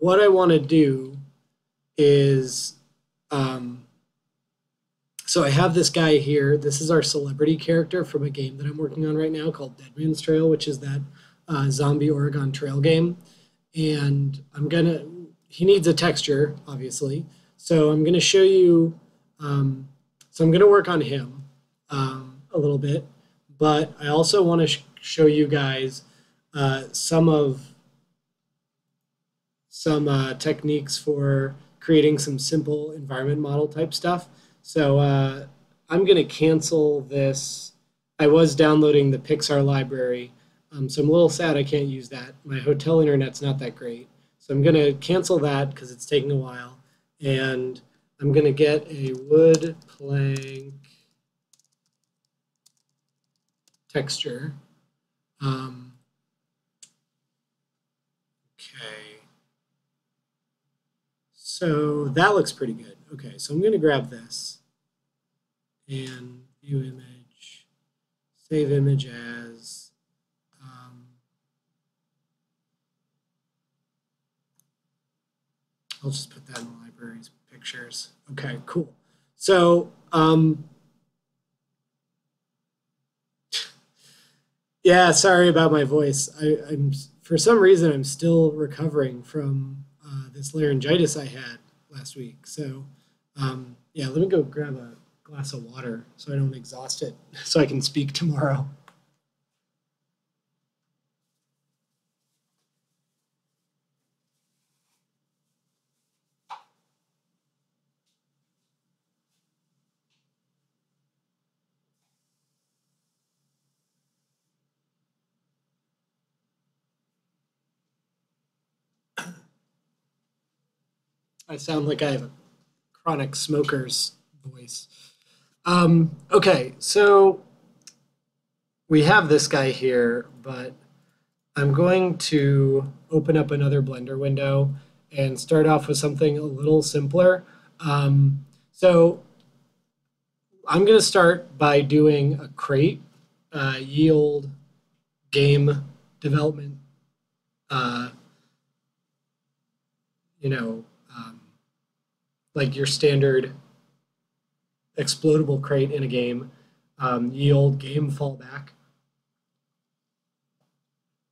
what I want to do is, um, so I have this guy here. This is our celebrity character from a game that I'm working on right now called Dead Man's Trail, which is that zombie Oregon Trail game. And he needs a texture, obviously. So I'm gonna show you, so I'm gonna work on him a little bit, but I also want to show you guys some techniques for creating some simple environment model type stuff. So I'm going to cancel this. I was downloading the Pixar library, so I'm a little sad I can't use that. My hotel internet's not that great. So I'm going to cancel that because it's taking a while. And I'm going to get a wood plank texture. Okay. So that looks pretty good. Okay, so I'm going to grab this and view image, save image as, I'll just put that in the library's pictures. Okay, cool. So, yeah, sorry about my voice. I'm for some reason I'm still recovering from this laryngitis I had last week. So, yeah, let me go grab a glass of water so I don't exhaust it, so I can speak tomorrow. I sound like I have a chronic smoker's voice. Okay, so we have this guy here, but I'm going to open up another Blender window and start off with something a little simpler. So I'm going to start by doing a crate yield game development, you know, like your standard explodable crate in a game, yield game fallback.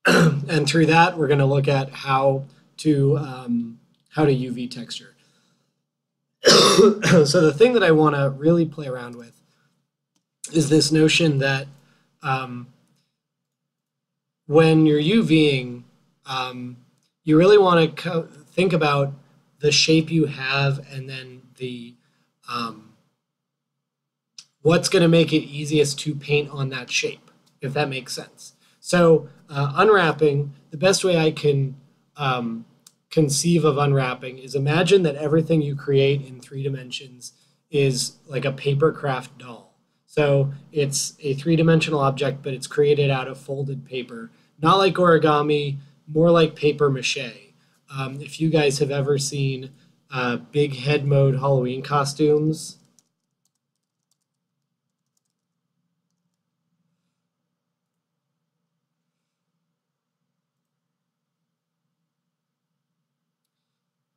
And through that, we're going to look at how to UV texture. So the thing that I want to really play around with is this notion that when you're UVing, you really want to think about the shape you have and then the what's going to make it easiest to paint on that shape, if that makes sense. So unwrapping, the best way I can conceive of unwrapping is imagine that everything you create in 3 dimensions is like a paper craft doll. So it's a 3-dimensional object, but it's created out of folded paper. Not like origami, more like paper mache. If you guys have ever seen big head mode Halloween costumes,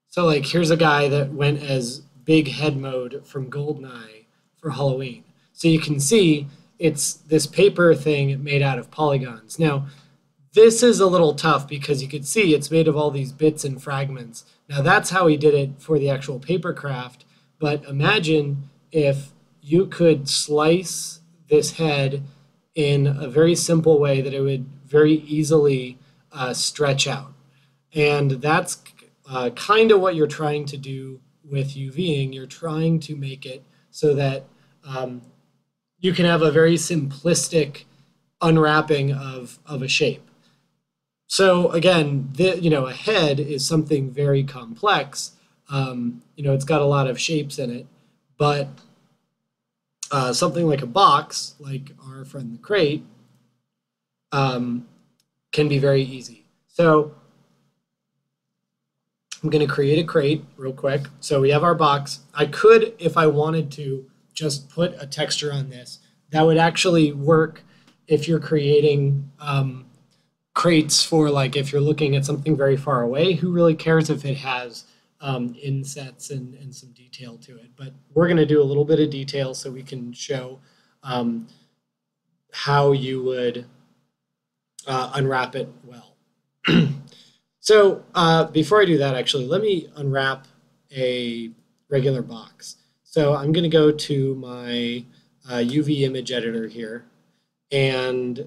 so like here's a guy that went as big head mode from Goldeneye for Halloween. So you can see it's this paper thing made out of polygons. Now, this is a little tough because you can see it's made of all these bits and fragments. Now that's how he did it for the actual paper craft, but imagine if you could slice this head in a very simple way that it would very easily stretch out. And that's kind of what you're trying to do with UVing. You're trying to make it so that you can have a very simplistic unwrapping of a shape. So again, a head is something very complex. It's got a lot of shapes in it, but something like a box, like our friend the crate, can be very easy. So I'm going to create a crate real quick. So we have our box. I could, if I wanted to, just put a texture on this. That would actually work if you're creating crates for like if you're looking at something very far away, who really cares if it has insets and some detail to it? But we're going to do a little bit of detail so we can show um, how you would unwrap it well. So before I do that, actually, let me unwrap a regular box. So I'm going to go to my UV image editor here, and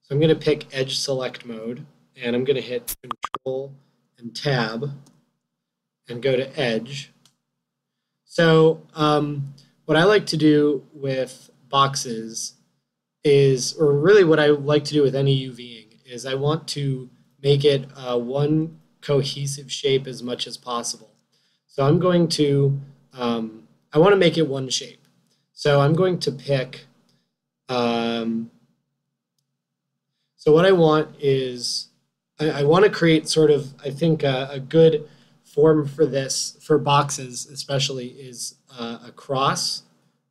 so I'm going to pick Edge Select Mode, and I'm going to hit Control and Tab and go to Edge. So what I like to do with boxes is, or really what I like to do with any UVing, is I want to make it one cohesive shape as much as possible. So I'm going to, I want to make it one shape. So I'm going to pick, so what I want is, I want to create sort of, I think a good form for this, for boxes especially, is a cross.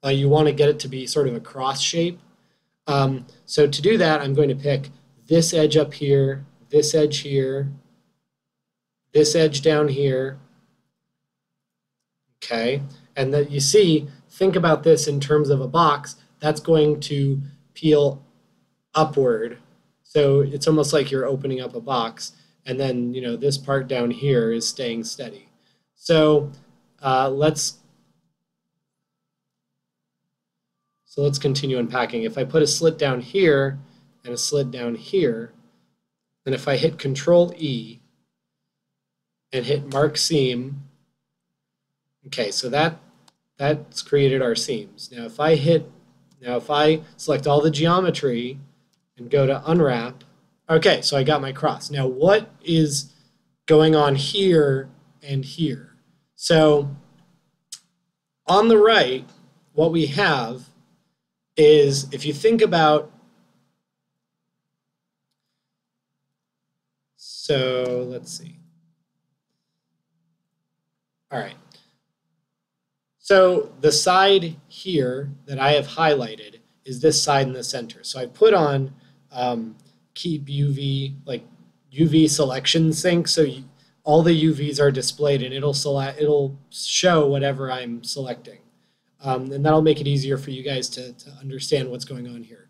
You want to get it to be sort of a cross shape. So to do that, I'm going to pick this edge up here, this edge here, this edge down here, okay? And that you see, think about this in terms of a box, that's going to peel upward. So it's almost like you're opening up a box, and then this part down here is staying steady. So let's continue unpacking. If I put a slit down here and a slit down here, and if I hit Control E and hit Mark Seam, okay, so that's created our seams. Now if I select all the geometry and go to unwrap, okay, so I got my cross. Now what is going on here and here? So on the right, what we have is, if you think about, so let's see. All right. So the side here that I have highlighted is this side in the center. So I put on keep UV, like UV selection sync, so all the UVs are displayed and it'll show whatever I'm selecting. And that'll make it easier for you guys to understand what's going on here.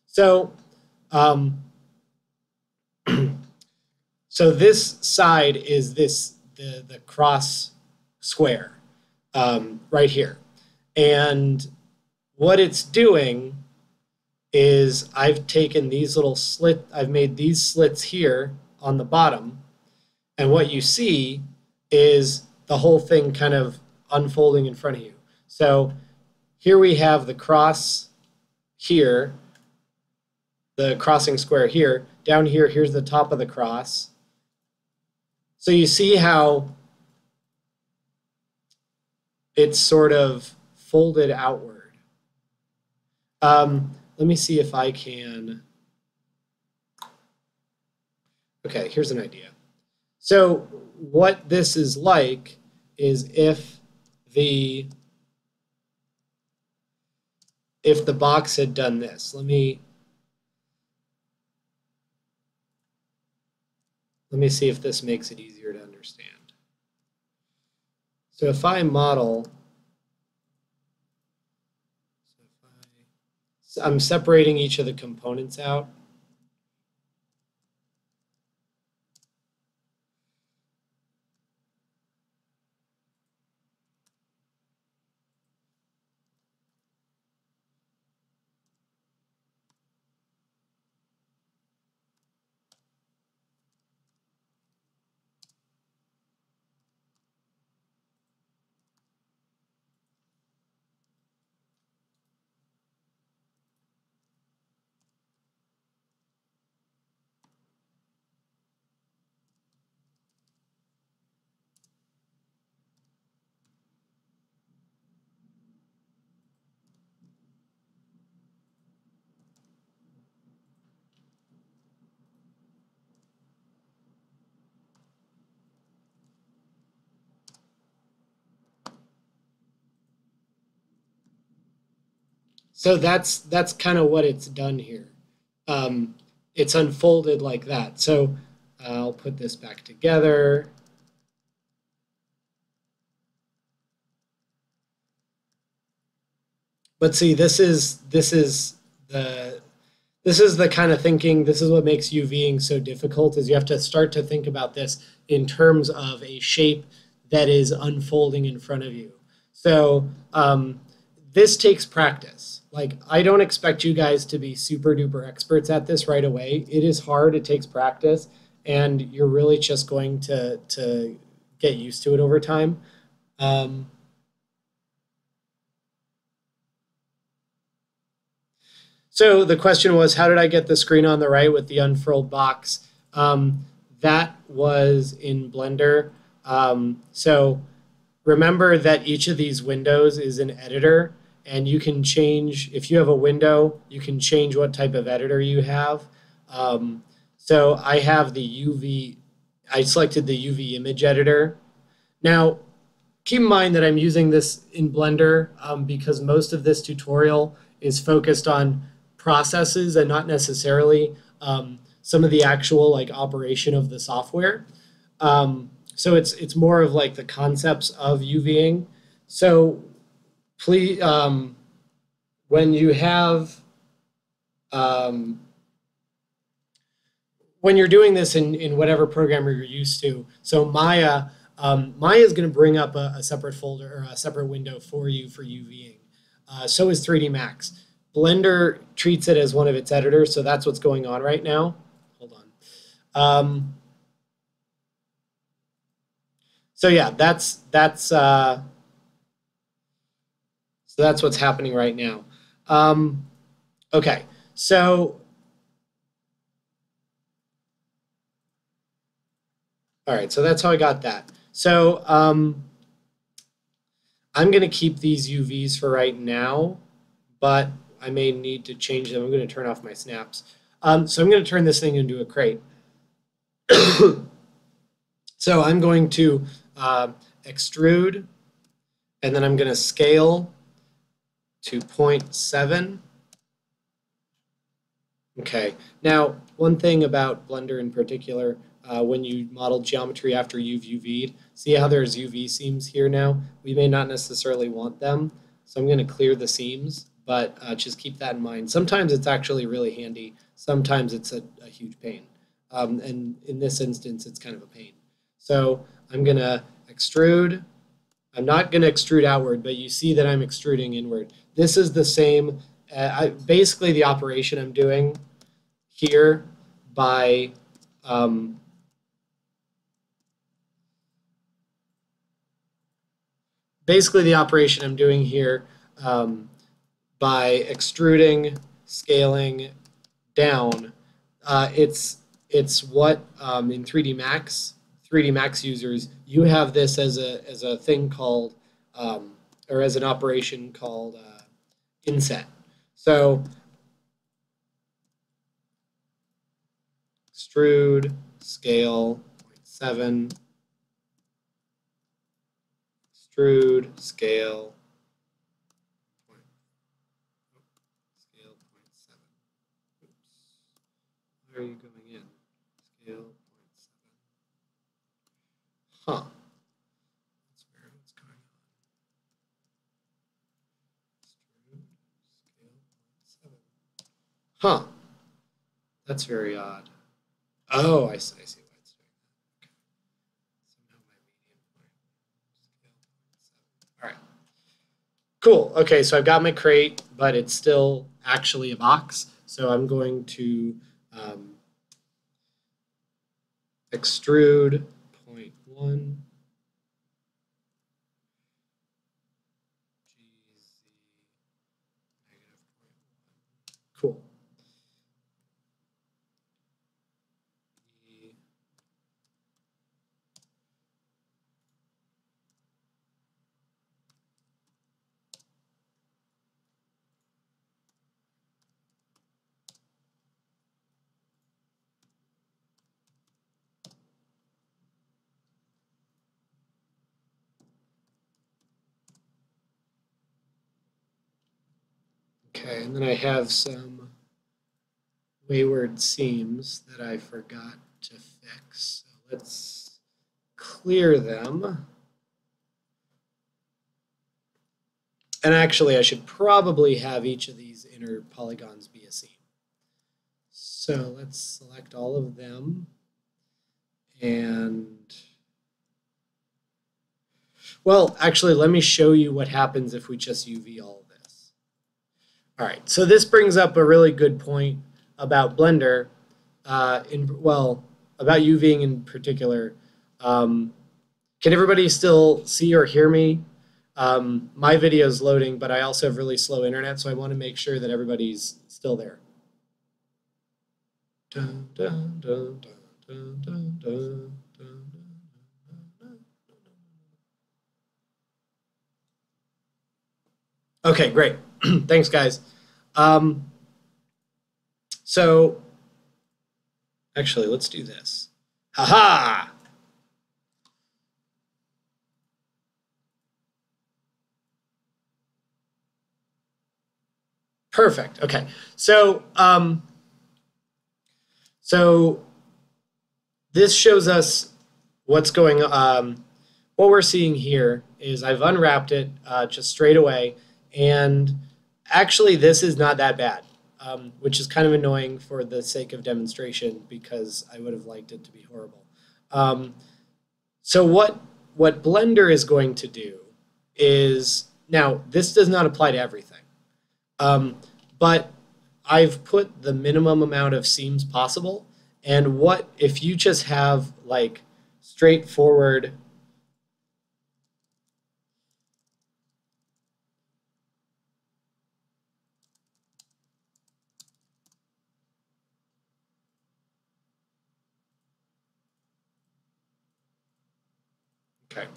So, so this side is the cross square right here. And what it's doing is I've taken these little I've made these slits here on the bottom, and what you see is the whole thing kind of unfolding in front of you. So here we have the cross here, the crossing square here. Down here, here's the top of the cross. So you see how it's sort of folded outward. Let me see if I can. Okay, here's an idea. So what this is like is if the box had done this. Let me see if this makes it easier to understand. So if I model, I'm separating each of the components out. So that's kind of what it's done here. it's unfolded like that. So I'll put this back together. But see, this is the kind of thinking. This is what makes UVing so difficult. Is you have to start to think about this in terms of a shape that is unfolding in front of you. So this takes practice. Like, I don't expect you guys to be super duper experts at this right away. It is hard. It takes practice, and you're really just going to get used to it over time. So the question was, how did I get the screen on the right with the unfurled box? That was in Blender. So remember that each of these windows is an editor, and you can change, if you have a window, you can change what type of editor you have. So I have the UV, I selected the UV image editor. Now, keep in mind that I'm using this in Blender because most of this tutorial is focused on processes and not necessarily some of the actual like operation of the software. So it's more of like the concepts of UVing. So please, when you have when you're doing this in whatever program you're used to, so Maya, Maya is going to bring up a separate folder or a separate window for you for UVing. So is 3D Max. Blender treats it as one of its editors, so that's what's going on right now. Hold on. So yeah, that's what's happening right now. Okay, so all right, so that's how I got that. So I'm going to keep these UVs for right now, but I may need to change them. I'm going to turn off my snaps. So I'm going to turn this thing into a crate. So I'm going to extrude, and then I'm going to scale to 0.7. Okay, now one thing about Blender in particular, when you model geometry after you've UV'd, see how there's UV seams here now? We may not necessarily want them, so I'm going to clear the seams, but just keep that in mind. Sometimes it's actually really handy, sometimes it's a huge pain. And in this instance, it's kind of a pain. So I'm going to extrude. I'm not going to extrude outward, but you see that I'm extruding inward. This is the same, basically the operation I'm doing here by basically the operation I'm doing here by extruding, scaling down. It's what in 3D Max users, you have this as a thing called or as an operation called inset. So extrude, scale, 0.7, extrude, scale, scale 0.7. Oops. Where are you going in? Scale 0.7. Huh. That's weird. What's going on? Extrude, scale 0.7. Huh. That's very odd. Oh, I see why it's doing that. Okay. So now my median point scale 0.7. All right. Cool. Okay, so I've got my crate, but it's still actually a box. So I'm going to extrude 0.1. Cool. Okay, and then I have some wayward seams that I forgot to fix. So let's clear them. And actually, I should probably have each of these inner polygons be a seam. So let's select all of them. And, well, actually, let me show you what happens if we just UV all of this. All right, so this brings up a really good point about Blender, about UVing in particular. Can everybody still see or hear me? My video is loading, but I also have really slow internet, so I want to make sure that everybody's still there. Dun, dun, dun, dun, dun, dun, dun, dun, dun. Okay, great. Thanks, guys. So, actually, let's do this. Ha-ha! Perfect. Okay. So, this shows us what's going on. What we're seeing here is I've unwrapped it just straight away, and actually this is not that bad, which is kind of annoying for the sake of demonstration because I would have liked it to be horrible. So what Blender is going to do is, now this does not apply to everything. But I've put the minimum amount of seams possible, and what if you just have like straightforward okay.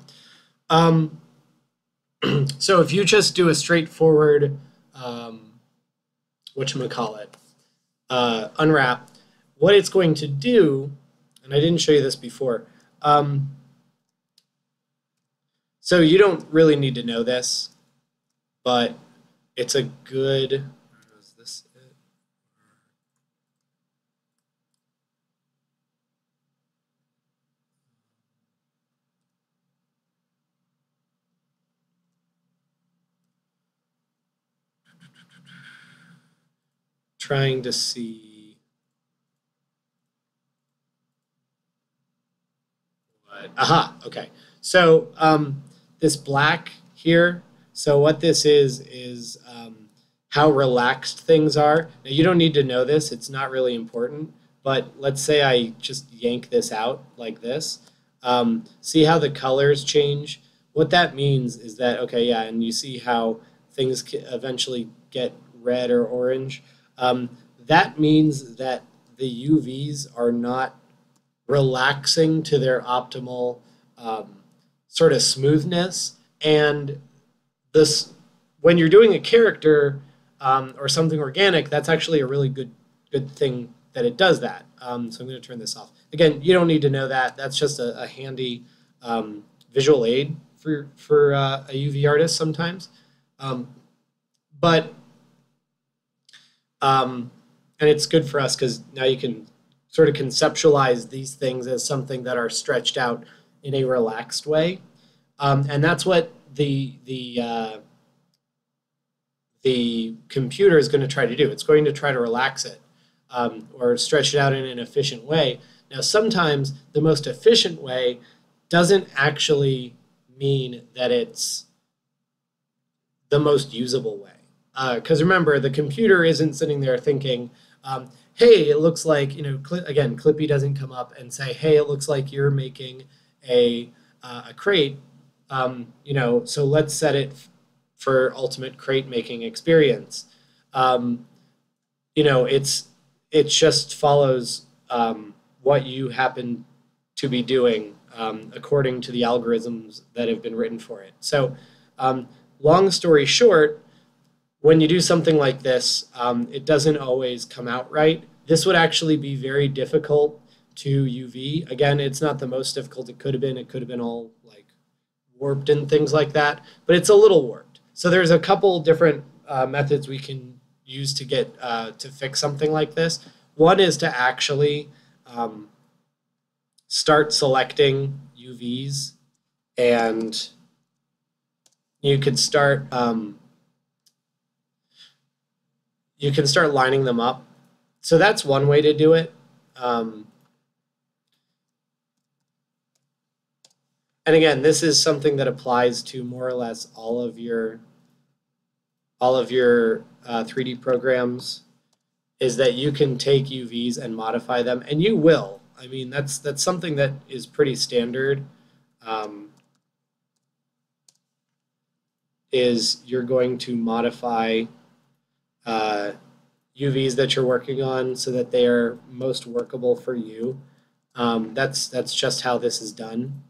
So if you just do a straightforward whatchamacallit, unwrap, what it's going to do, and I didn't show you this before, so you don't really need to know this, but it's a good, is this it? Trying to see what, aha, okay. So this black here, so what this is how relaxed things are. Now you don't need to know this, it's not really important, but let's say I just yank this out like this. See how the colors change? What that means is that, okay, yeah, and you see how things eventually get red or orange. That means that the UVs are not relaxing to their optimal sort of smoothness. And this, when you're doing a character or something organic, that's actually a really good thing that it does that. So I'm going to turn this off. Again, you don't need to know that. That's just a handy visual aid for a UV artist sometimes. And it's good for us because now you can sort of conceptualize these things as something that are stretched out in a relaxed way. And that's what the computer is going to try to do. It's going to try to relax it or stretch it out in an efficient way. Now, sometimes the most efficient way doesn't actually mean that it's the most usable way. Because remember, the computer isn't sitting there thinking, hey, it looks like, again, Clippy doesn't come up and say, hey, it looks like you're making a crate, so let's set it for ultimate crate making experience. It just follows what you happen to be doing according to the algorithms that have been written for it. So long story short, when you do something like this, it doesn't always come out right. This would actually be very difficult to UV. Again, it's not the most difficult it could have been. It could have been all like warped and things like that, but it's a little warped. So there's a couple different methods we can use to get to fix something like this. One is to actually start selecting UVs, and you could start lining them up. So that's one way to do it. And again, this is something that applies to more or less all of your 3D programs, is that you can take UVs and modify them, and you will. I mean, that's something that is pretty standard. Is you're going to modify UVs that you're working on so that they are most workable for you. That's just how this is done.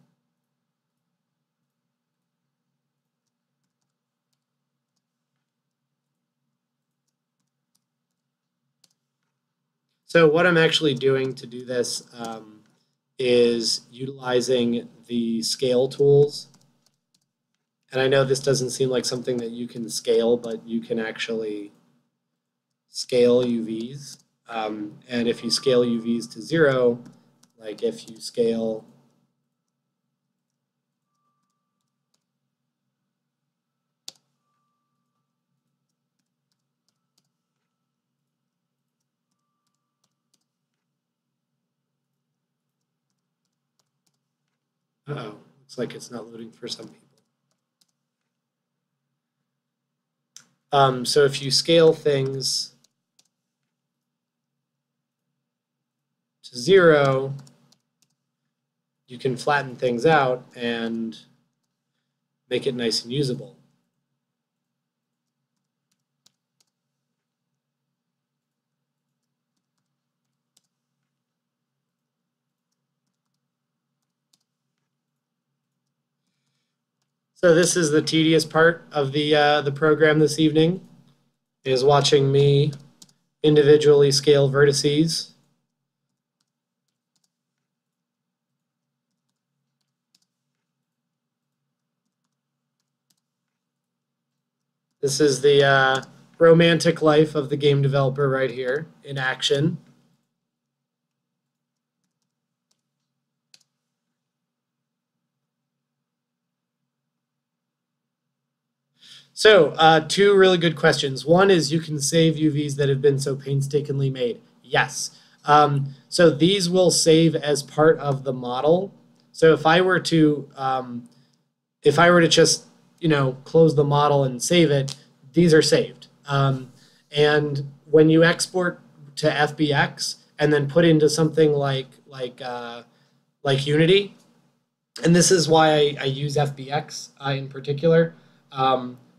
So what I'm actually doing to do this is utilizing the scale tools. And I know this doesn't seem like something that you can scale, but you can actually scale UVs. And if you scale UVs to 0, like if you scale uh-oh, looks like it's not loading for some people. So if you scale things to 0, you can flatten things out and make it nice and usable. So this is the tedious part of the program this evening, is watching me individually scale vertices. This is the romantic life of the game developer right here in action. So 2 really good questions. One is, you can save UVs that have been so painstakingly made. Yes. So these will save as part of the model. So if I were to just close the model and save it, these are saved. And when you export to FBX and then put into something like Unity, and this is why I use FBX in particular,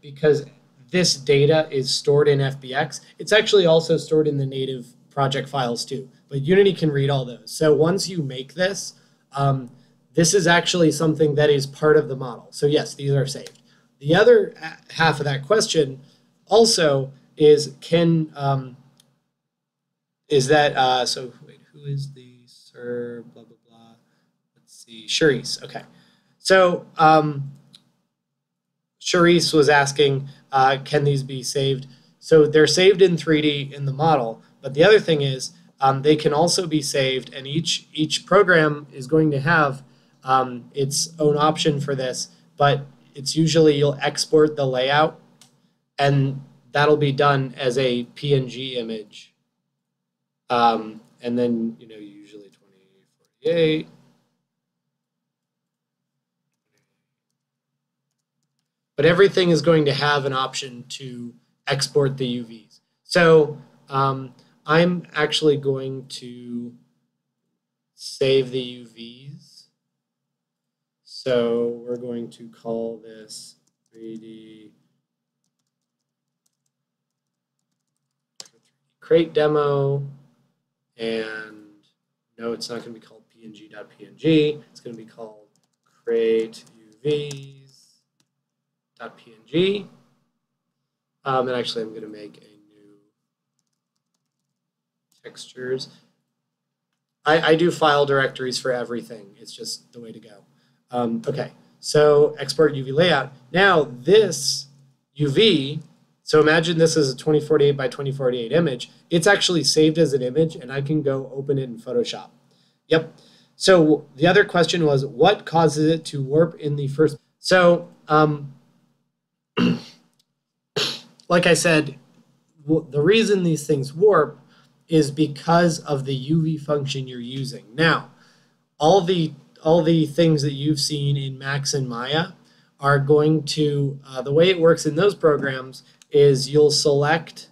because this data is stored in FBX. It's actually also stored in the native project files too, but Unity can read all those. So once you make this, this is actually something that is part of the model. So yes, these are saved. The other half of that question also is, so wait, who is the sir, blah, blah, blah. Let's see, Charisse, okay. So Charisse was asking, can these be saved? So they're saved in 3D in the model, but the other thing is they can also be saved, and each program is going to have its own option for this, but it's usually you'll export the layout, and that'll be done as a PNG image. And then, usually 2048. But everything is going to have an option to export the UVs. So I'm actually going to save the UVs. So we're going to call this 3D create demo, and no, it's not going to be called png.png. It's going to be called create UVs.png. And actually, I'm going to make a new textures. I do file directories for everything. It's just the way to go. Okay, so export UV layout. Now this UV So imagine this is a 2048 by 2048 image. It's actually saved as an image, and I can go open it in Photoshop. Yep. So the other question was, what causes it to warp in the first? So, like I said, the reason these things warp is because of the UV function you're using. Now, all the things that you've seen in Max and Maya are going to, the way it works in those programs is you'll select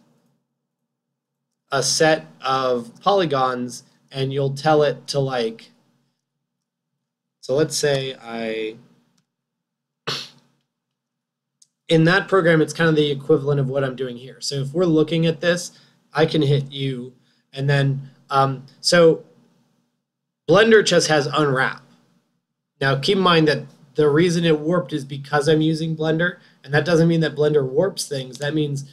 a set of polygons and you'll tell it to like, so let's say in that program, it's kind of the equivalent of what I'm doing here. So if we're looking at this, I can hit U, and then, so Blender just has unwrap. Now keep in mind that the reason it warped is because I'm using Blender, and that doesn't mean that Blender warps things. That means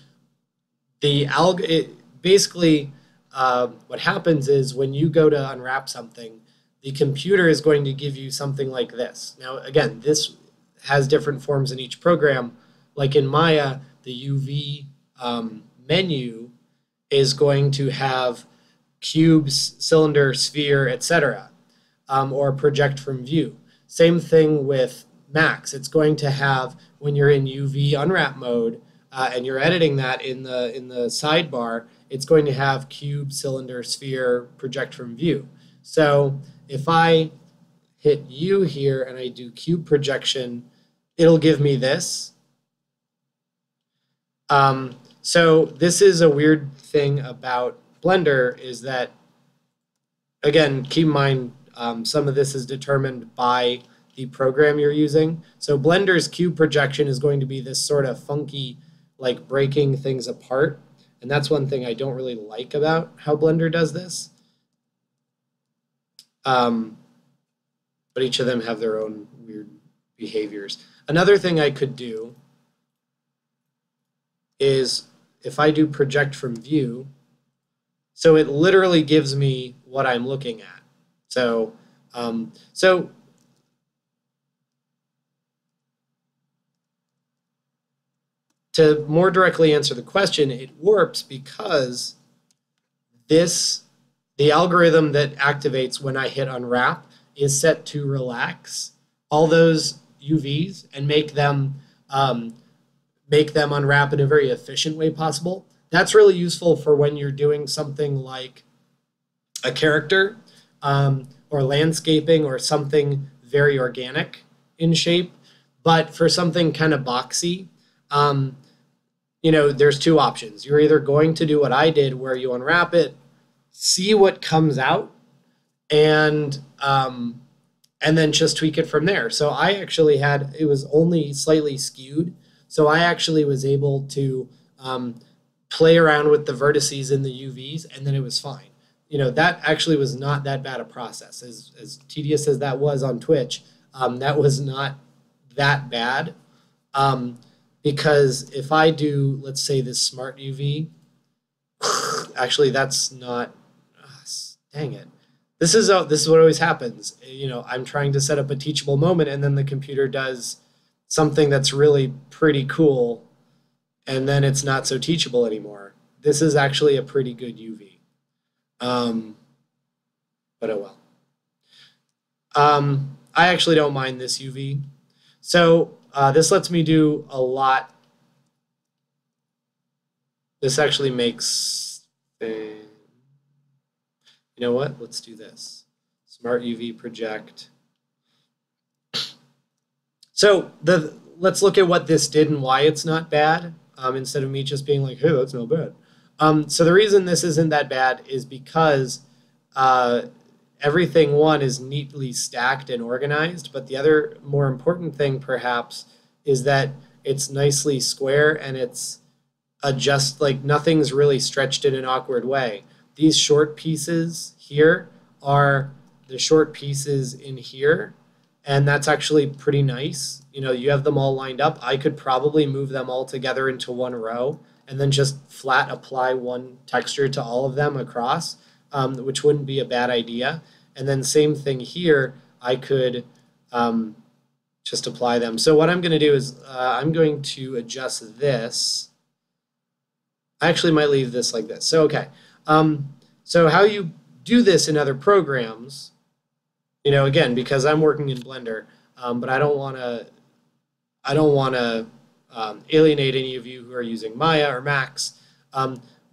basically what happens is when you go to unwrap something, the computer is going to give you something like this. Now again, this has different forms in each program. Like in Maya, the UV menu is going to have cubes, cylinder, sphere, etc., or project from view. Same thing with Max. It's going to have, when you're in UV unwrap mode and you're editing that in the sidebar, it's going to have cube, cylinder, sphere, project from view. So if I hit U here and I do cube projection, it'll give me this. So this is a weird thing about Blender, is that, again, keep in mind, some of this is determined by the program you're using. So Blender's cube projection is going to be this sort of funky, like breaking things apart. And that's one thing I don't really like about how Blender does this. But each of them have their own weird behaviors. Another thing I could do is if I do project from view, so it literally gives me what I'm looking at. So, to more directly answer the question, it warps because the algorithm that activates when I hit unwrap is set to relax all those UVs and make them unwrap in a very efficient way possible. That's really useful for when you're doing something like a character or landscaping or something very organic in shape. But for something kind of boxy, you know, there's two options. You're either going to do what I did, where you unwrap it, see what comes out, and then just tweak it from there. So I actually had, it was only slightly skewed. So I actually was able to play around with the vertices in the UVs, and then it was fine. You know, that actually was not that bad a process. As tedious as that was on Twitch, that was not that bad. Because if I do, let's say, this smart UV, actually that's not, dang it. This is what always happens. You know, I'm trying to set up a teachable moment, and then the computer does something that's really pretty cool, and then it's not so teachable anymore. This is actually a pretty good UV. But oh well. I actually don't mind this UV. So this lets me do a lot. This actually makes, you know what? Let's do this. Smart UV project. So let's look at what this did and why it's not bad, instead of me just being like, hey, that's not bad. So the reason this isn't that bad is because everything, one, is neatly stacked and organized, but the other more important thing perhaps is that it's nicely square and it's like nothing's really stretched in an awkward way. These short pieces here are the short pieces in here, and that's actually pretty nice. You know, you have them all lined up. I could probably move them all together into one row and then just flat apply one texture to all of them across, which wouldn't be a bad idea. And then same thing here, I could just apply them. So what I'm going to do is I'm going to adjust this I actually might leave this like this. So, okay. So how you do this in other programs, again, because I'm working in Blender, but I don't want to alienate any of you who are using Maya or Max.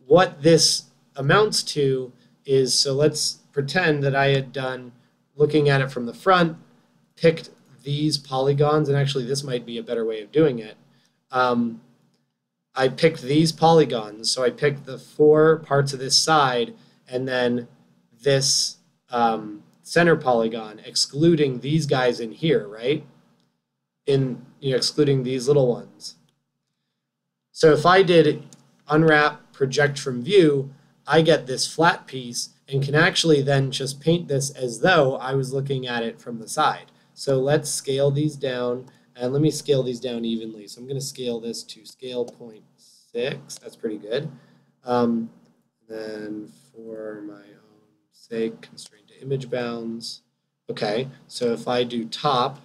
What this amounts to is, so let's pretend that I had done, looking at it from the front, picked these polygons, and actually this might be a better way of doing it. I picked these polygons, so I picked the 4 parts of this side, and then this center polygon, excluding these guys in here, right? Excluding these little ones. So if I did unwrap, project from view, I get this flat piece and can actually then just paint this as though I was looking at it from the side. So let's scale these down, and let me scale these down evenly. So I'm going to scale this to scale 0.6. That's pretty good. Then for my own sake, constrained to image bounds. Okay, so if I do top,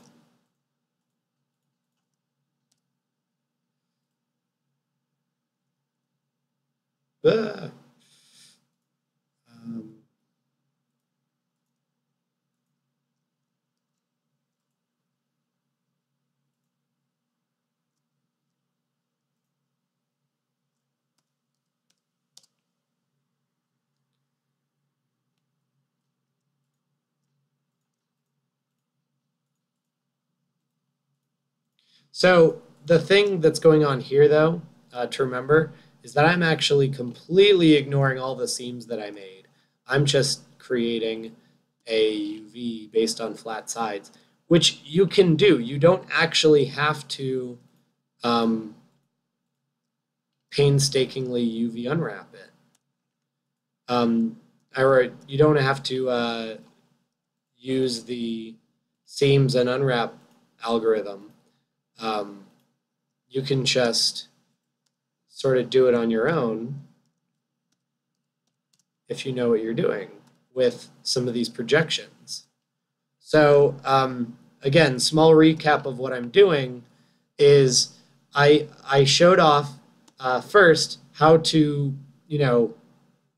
so the thing that's going on here, though, to remember, is that I'm actually completely ignoring all the seams that I made. I'm just creating a UV based on flat sides, which you can do. You don't actually have to painstakingly UV unwrap it. Or you don't have to use the seams and unwrap algorithm. You can just sort of do it on your own if you know what you're doing with some of these projections. So again, small recap of what I'm doing is I showed off first how to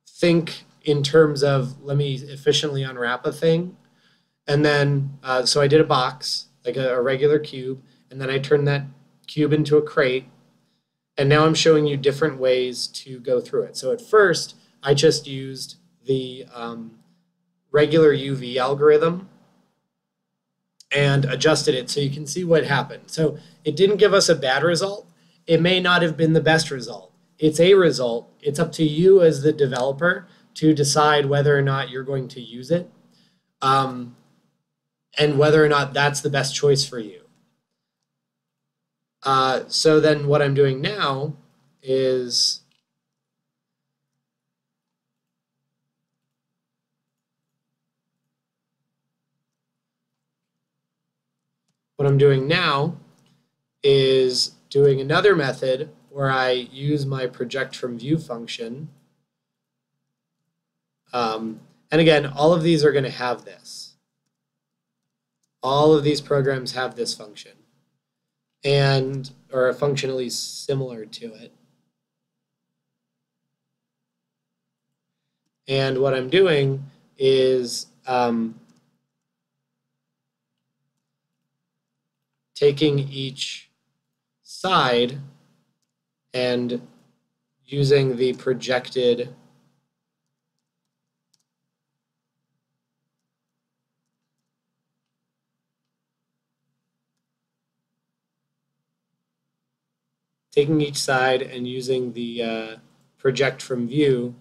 think in terms of, let me efficiently unwrap a thing. And then, so I did a box, like a regular cube, and then I turned that cube into a crate. And now I'm showing you different ways to go through it. So at first, I just used the regular UV algorithm and adjusted it so you can see what happened. So it didn't give us a bad result. It may not have been the best result. It's a result. It's up to you as the developer to decide whether or not you're going to use it, and whether or not that's the best choice for you. So then what I'm doing now is doing another method where I use my project from view function. And again, all of these are going to have this. All of these programs have this function, or a function at least similar to it. And what I'm doing is taking each side and using the projected project from view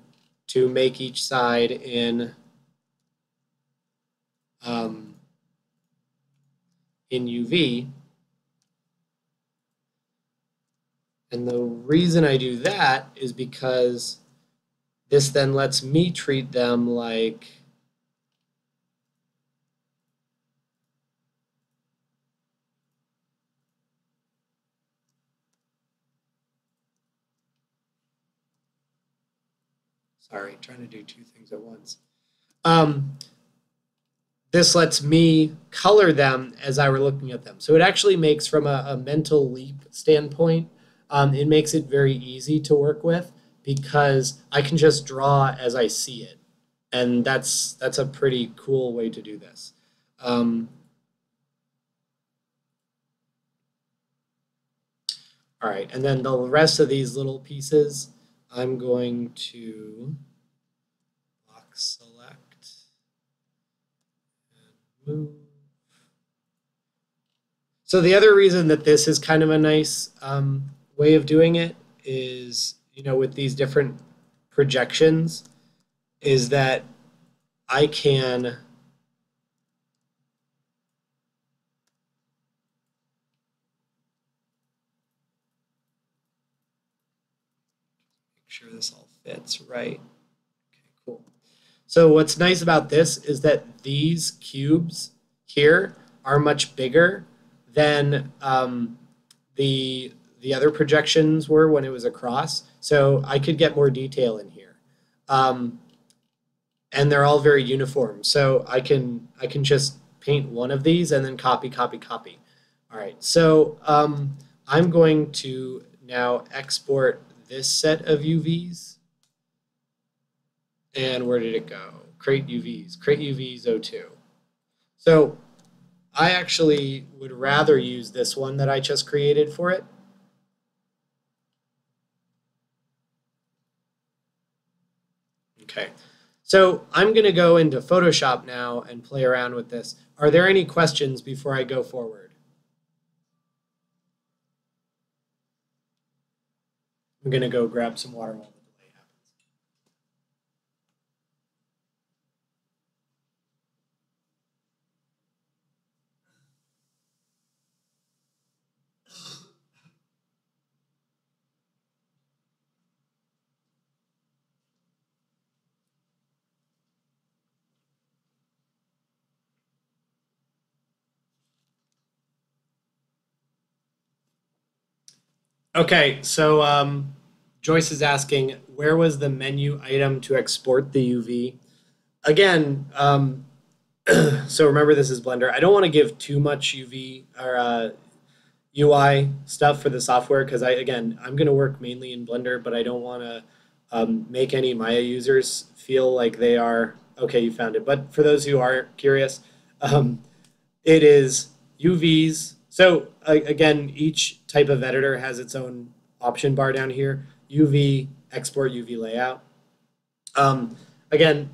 to make each side in UV. And the reason I do that is because this then lets me treat them like sorry, trying to do two things at once. This lets me color them as I were looking at them. So it actually makes, from a mental leap standpoint, it makes it very easy to work with because I can just draw as I see it. And that's a pretty cool way to do this. All right, and then the rest of these little pieces, I'm going to box select and move. So the other reason that this is kind of a nice way of doing it is, with these different projections, is that I can make sure this all fits right. Okay, cool. So what's nice about this is that these cubes here are much bigger than the other projections were when it was across. So I could get more detail in here. And they're all very uniform. So I can just paint one of these and then copy, copy, copy. All right, so I'm going to now export this set of UVs. And where did it go? Create UVs, create UVs 02. So I actually would rather use this one that I just created for it. Okay, so I'm going to go into Photoshop now and play around with this. Are there any questions before I go forward? I'm going to go grab some water while the delay happens. Okay, so Joyce is asking, where was the menu item to export the UV? Again, so remember this is Blender. I don't want to give too much UV or UI stuff for the software because I'm going to work mainly in Blender, but I don't want to make any Maya users feel like they are, okay, you found it. But for those who are curious, it is UVs. So again, each type of editor has its own option bar down here. UV, export UV layout. Again,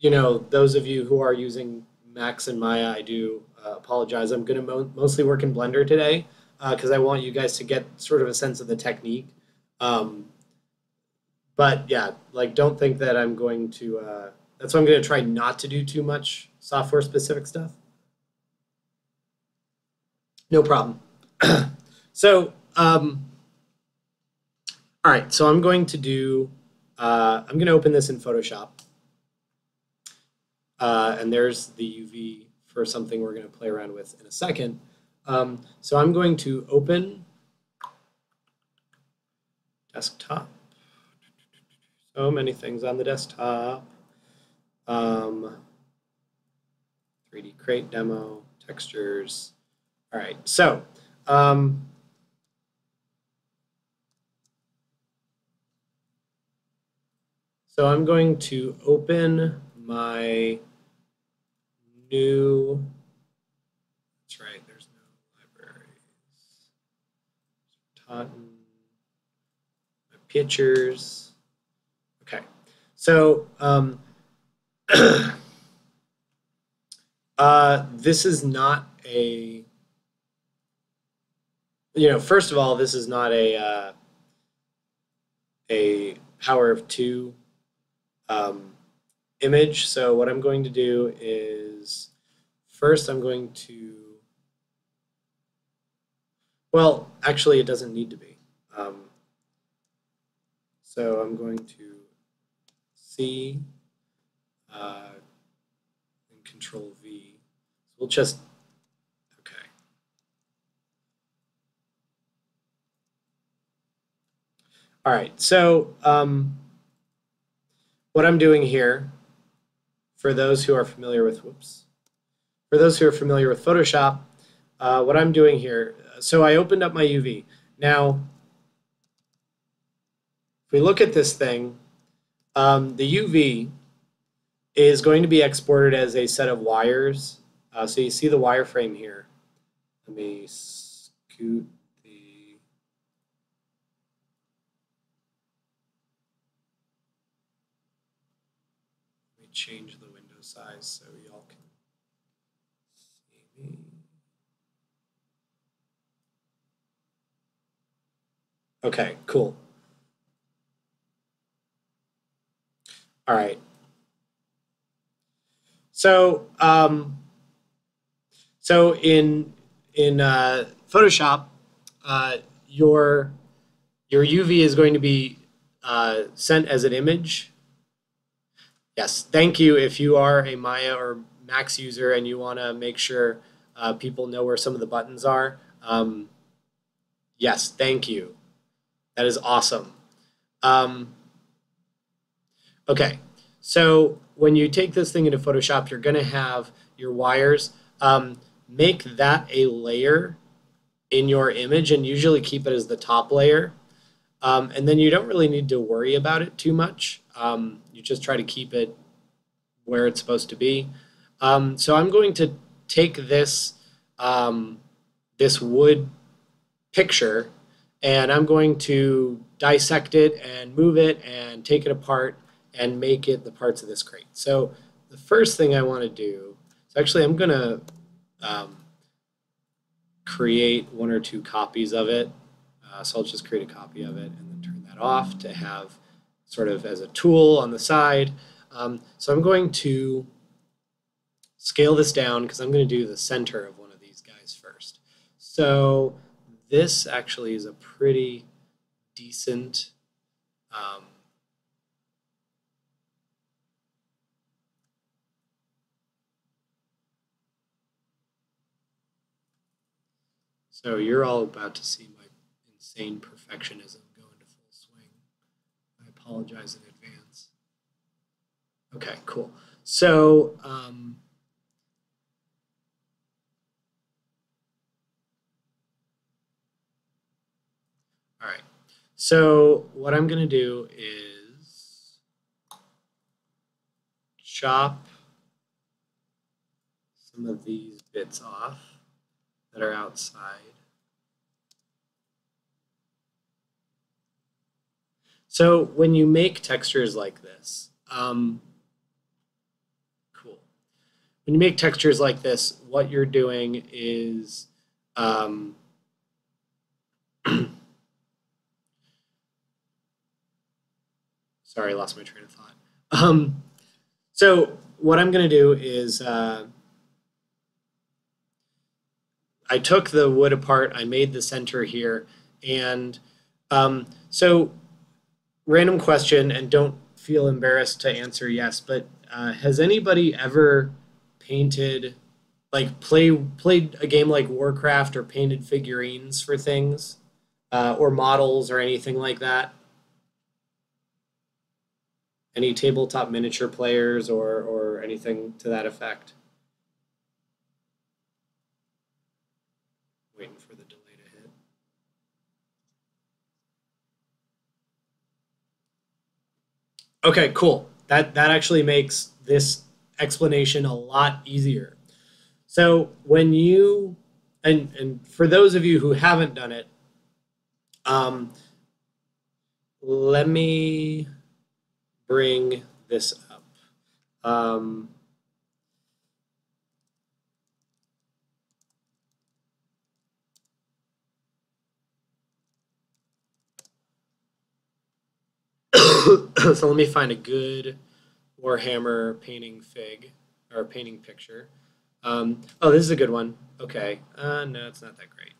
those of you who are using Max and Maya, I do apologize. I'm going to mostly work in Blender today because I want you guys to get sort of a sense of the technique. But yeah, don't think that I'm going to, that's why I'm going to try not to do too much software specific stuff. No problem. So, all right, so I'm going to do, I'm going to open this in Photoshop. And there's the UV for something we're going to play around with in a second. So I'm going to open desktop. So many things on the desktop. 3D Create demo, textures. All right, so so I'm going to open my new, that's right, there's no libraries. Totten, my pictures. Okay, so this is not a, first of all, this is not a power of 2 image. So what I'm going to do is first I'm going to, well, actually it doesn't need to be. So I'm going to C and Control V. So we'll just, okay. All right, so what I'm doing here, for those who are familiar with, for those who are familiar with Photoshop, what I'm doing here, so I opened up my UV. Now, if we look at this thing, the UV is going to be exported as a set of wires. So you see the wireframe here. Let me scoot the... Let me change the window size so y'all can see me. Okay, cool. All right. So, in Photoshop, your UV is going to be sent as an image. Yes, thank you. If you are a Maya or Max user and you want to make sure people know where some of the buttons are, yes, thank you. That is awesome. Okay, so when you take this thing into Photoshop, you're going to have your wires. Make that a layer in your image and usually keep it as the top layer. And then you don't really need to worry about it too much. You just try to keep it where it's supposed to be. So I'm going to take this, this wood picture and I'm going to dissect it and move it and take it apart and make it the parts of this crate. So the first thing I want to do is actually I'm going to create 1 or 2 copies of it. So I'll just create a copy of it and then turn that off to have sort of as a tool on the side. So I'm going to scale this down because I'm going to do the center of one of these guys first. So this actually is a pretty decent so you're all about to see my insane perfectionism go into full swing. I apologize in advance. Okay, cool. So all right. So what I'm going to do is chop some of these bits off that are outside. So when you make textures like this, cool. When you make textures like this, what you're doing is sorry, I lost my train of thought. So what I'm going to do is I took the wood apart, I made the center here, and so random question, and don't feel embarrassed to answer yes, but has anybody ever painted, like played a game like Warcraft or painted figurines for things or models or anything like that? Any tabletop miniature players or anything to that effect? Waiting for the delay to hit. Okay, cool. That actually makes this explanation a lot easier. So when you, and for those of you who haven't done it, let me bring this up. So let me find a good Warhammer painting fig, or painting picture. Oh, this is a good one. Okay. No, it's not that great.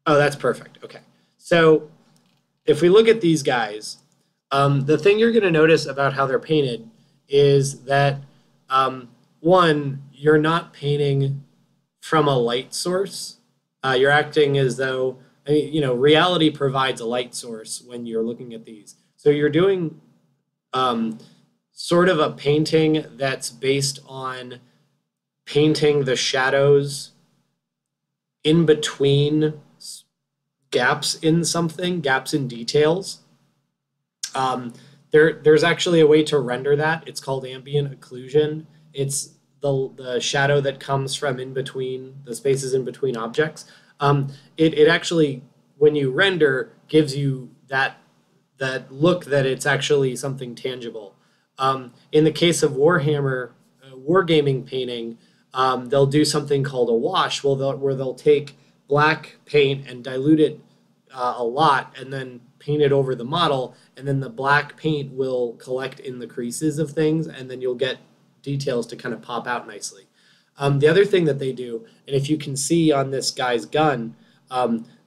Oh, that's perfect. Okay. So if we look at these guys, the thing you're going to notice about how they're painted is that, one, you're not painting from a light source. You're acting as though, I mean, you know, reality provides a light source when you're looking at these. So you're doing sort of a painting that's based on painting the shadows in between gaps in something, gaps in details. There's actually a way to render that. It's called ambient occlusion. It's the shadow that comes from in between the spaces in between objects. It actually, when you render, gives you that look that it's actually something tangible. In the case of Warhammer, wargaming painting, they'll do something called a wash, where they'll take black paint and dilute it a lot, and then paint it over the model, and then the black paint will collect in the creases of things, and then you'll get details to kind of pop out nicely. The other thing that they do, and if you can see on this guy's gun,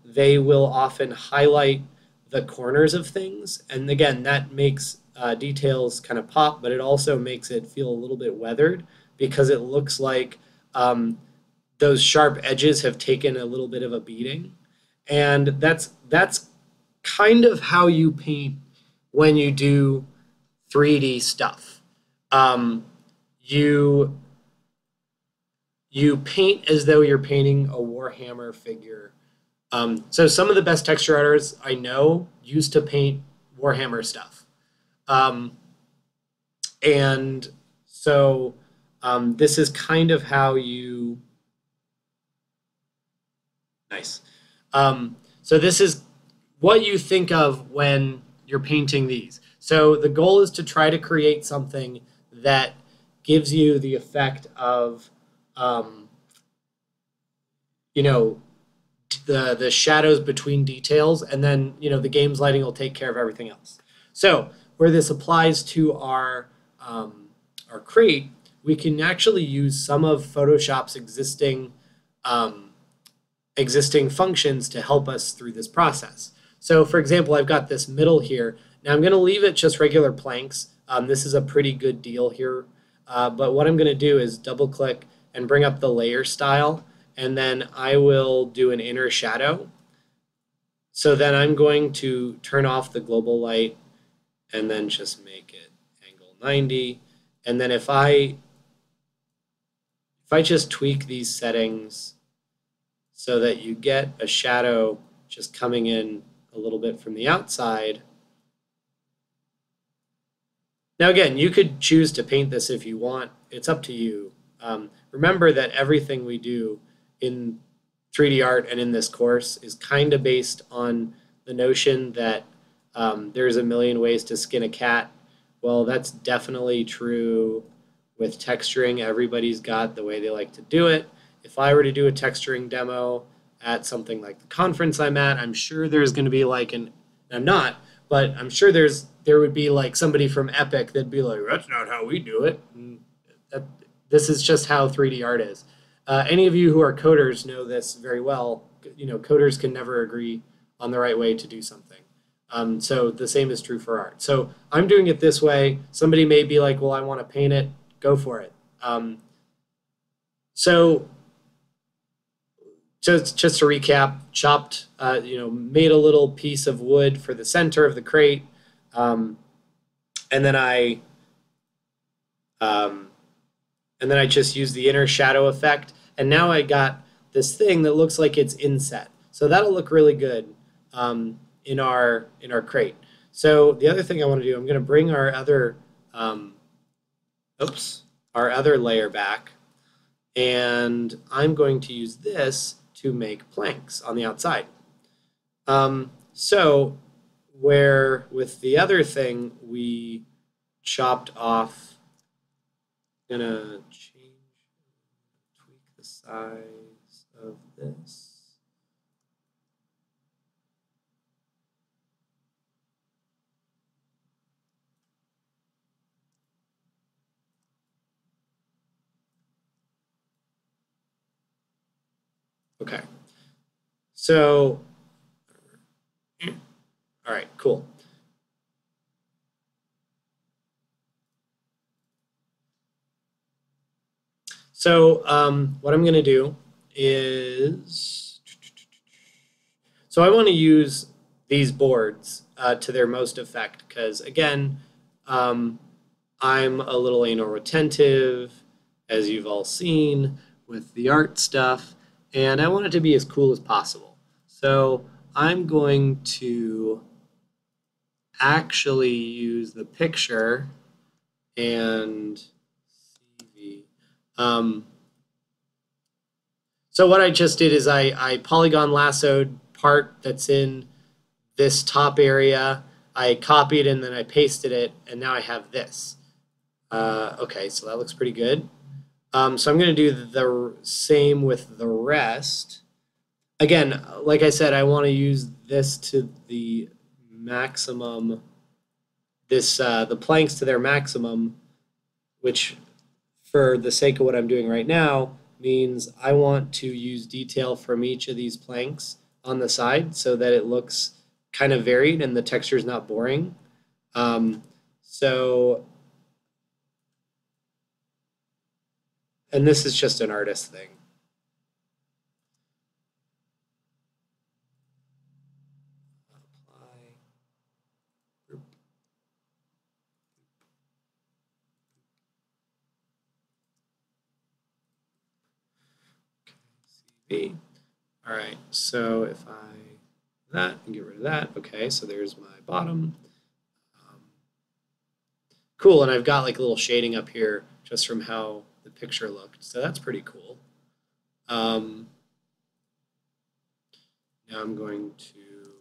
they will often highlight the corners of things, and again, that makes details kind of pop, but it also makes it feel a little bit weathered because it looks like those sharp edges have taken a little bit of a beating, and that's kind of how you paint when you do 3D stuff. You paint as though you're painting a Warhammer figure. So some of the best texture artists I know used to paint Warhammer stuff. And so this is kind of how you... Nice. So this is what you think of when you're painting these. So the goal is to try to create something that gives you the effect of, you know, the shadows between details, and then, you know, the game's lighting will take care of everything else. So where this applies to our crate, we can actually use some of Photoshop's existing functions to help us through this process. So for example, I've got this middle here. Now I'm going to leave it just regular planks. This is a pretty good deal here. But what I'm going to do is double click and bring up the layer style, and then I will do an inner shadow. So then I'm going to turn off the global light and then just make it angle 90. And then if I just tweak these settings so that you get a shadow just coming in a little bit from the outside. Now again, you could choose to paint this if you want. It's up to you. Remember that everything we do in 3D art and in this course is kind of based on the notion that there's a million ways to skin a cat. Well, that's definitely true with texturing. Everybody's got the way they like to do it. If I were to do a texturing demo at something like the conference I'm at, I'm sure there's going to be like I'm not, but I'm sure there would be like somebody from Epic that'd be like, that's not how we do it. This is just how 3D art is. Any of you who are coders know this very well. You know, coders can never agree on the right way to do something. So the same is true for art. So I'm doing it this way. Somebody may be like, well, I want to paint it. Go for it. So just to recap, chopped, made a little piece of wood for the center of the crate, and then I just used the inner shadow effect, and now I got this thing that looks like it's inset. So that'll look really good in our crate. So the other thing I want to do, I'm going to bring our other layer back, and I'm going to use this to make planks on the outside. So where with the other thing we chopped off, I'm gonna tweak the size of this. Okay. So, all right, cool. So what I'm going to do is, so I want to use these boards to their most effect because, again, I'm a little anal retentive, as you've all seen with the art stuff, and I want it to be as cool as possible. So I'm going to actually use the picture and CV. So what I just did is I polygon lassoed part that's in this top area. I copied and then I pasted it, and now I have this. Okay, so that looks pretty good. So I'm going to do the same with the rest. Again, like I said, I want to use this to the maximum, the planks to their maximum, which for the sake of what I'm doing right now means I want to use detail from each of these planks on the side so that it looks kind of varied and the texture is not boring. And this is just an artist thing. CV. All right, so if I that and get rid of that, okay, so there's my bottom. Cool, and I've got like a little shading up here just from how the picture looked, so that's pretty cool. Now I'm going to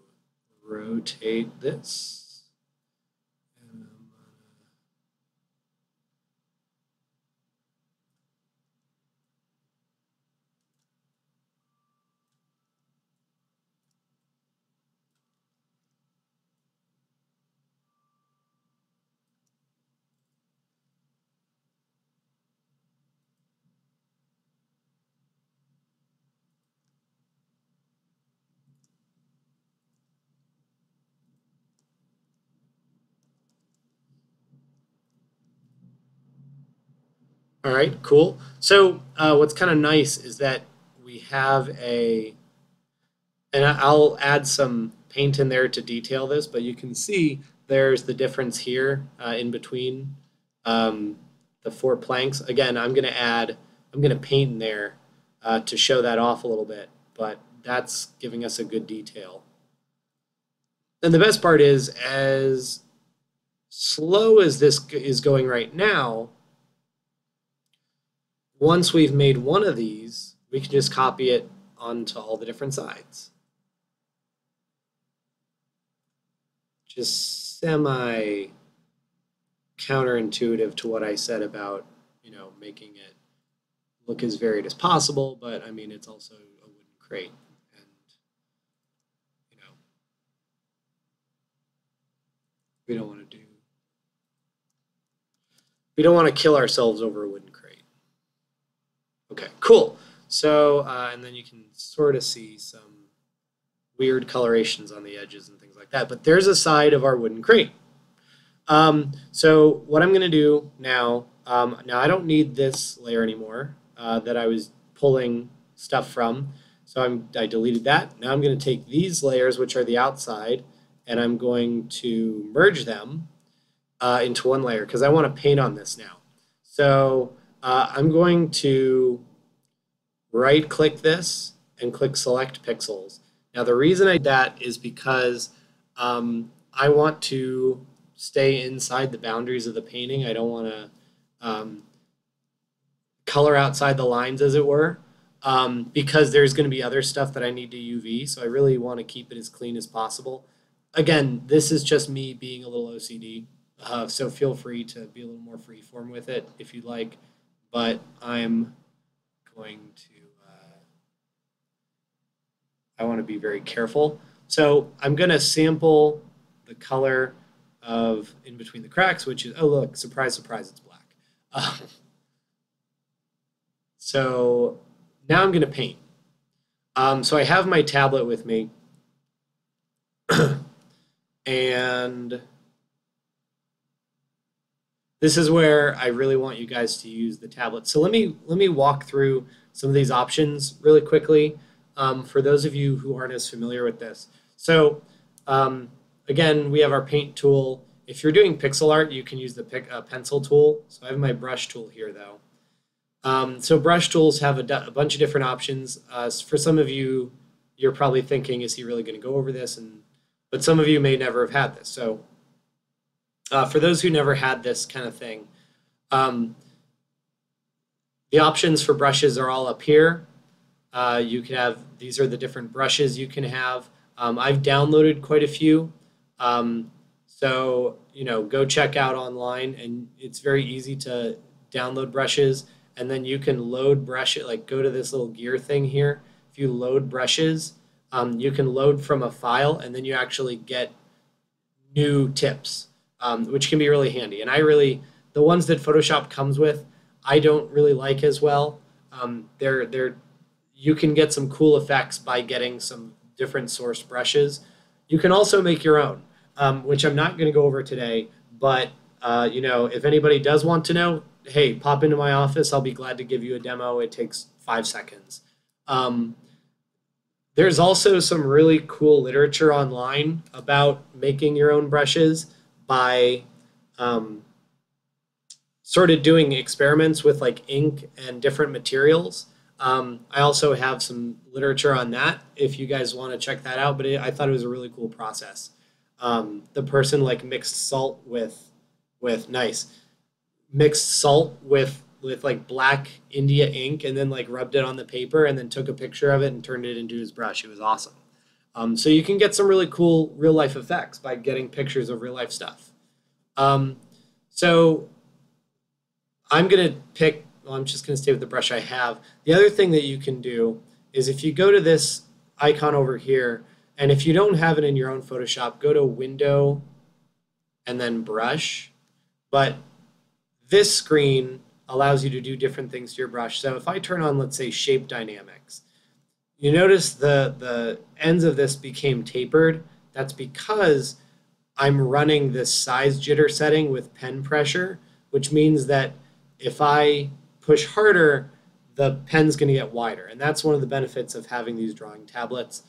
rotate this. All right, cool. So what's kind of nice is that we have and I'll add some paint in there to detail this, but you can see there's the difference here in between the 4 planks. Again, I'm going to paint in there to show that off a little bit, but that's giving us a good detail. And the best part is, as slow as this is going right now, once we've made one of these, we can just copy it onto all the different sides. Just semi counterintuitive to what I said about, making it look as varied as possible, but I mean, it's also a wooden crate. And, we don't want to kill ourselves over a wooden crate. Okay, cool. So, and then you can sort of see some weird colorations on the edges and things like that. But there's a side of our wooden crate. So what I'm going to do now, now I don't need this layer anymore that I was pulling stuff from. So I deleted that. Now I'm going to take these layers, which are the outside, and I'm going to merge them into one layer because I want to paint on this now. So I'm going to right-click this and click Select Pixels. Now the reason I did that is because I want to stay inside the boundaries of the painting. I don't want to color outside the lines, as it were, because there's going to be other stuff that I need to UV, so I really want to keep it as clean as possible. Again, this is just me being a little OCD, so feel free to be a little more freeform with it if you'd like, but I'm going to I want to be very careful. So I'm going to sample the color of in between the cracks, which is, oh look, surprise, surprise, it's black. So now I'm going to paint. So I have my tablet with me, and this is where I really want you guys to use the tablet. So let me walk through some of these options really quickly for those of you who aren't as familiar with this. So again, we have our paint tool. If you're doing pixel art, you can use the pencil tool. So I have my brush tool here, though. So brush tools have a bunch of different options. For some of you, you're probably thinking, is he really going to go over this? But some of you may never have had this. So For those who never had this kind of thing, um, the options for brushes are all up here. You can have, these are the different brushes you can have. I've downloaded quite a few. So, go check out online, and it's very easy to download brushes, and then you can load brush it, like go to this little gear thing here. If you load brushes, you can load from a file, and then you actually get new tips, which can be really handy. And the ones that Photoshop comes with, I don't really like as well. They're you can get some cool effects by getting some different source brushes. You can also make your own, which I'm not going to go over today. But if anybody does want to know, hey, pop into my office. I'll be glad to give you a demo. It takes 5 seconds. There's also some really cool literature online about making your own brushes by sort of doing experiments with like ink and different materials. I also have some literature on that if you guys want to check that out, but I thought it was a really cool process. The person like mixed salt with nice mixed salt with like black India ink, and then like rubbed it on the paper and then took a picture of it and turned it into his brush. It was awesome. So you can get some really cool real life effects by getting pictures of real life stuff. So I'm going to pick, well, I'm just going to stay with the brush I have. The other thing that you can do is if you go to this icon over here, and if you don't have it in your own Photoshop, go to Window and then Brush. But this screen allows you to do different things to your brush. So if I turn on, let's say, Shape Dynamics, you notice the ends of this became tapered. That's because I'm running this size jitter setting with pen pressure, which means that if I push harder, the pen's going to get wider. And that's one of the benefits of having these drawing tablets.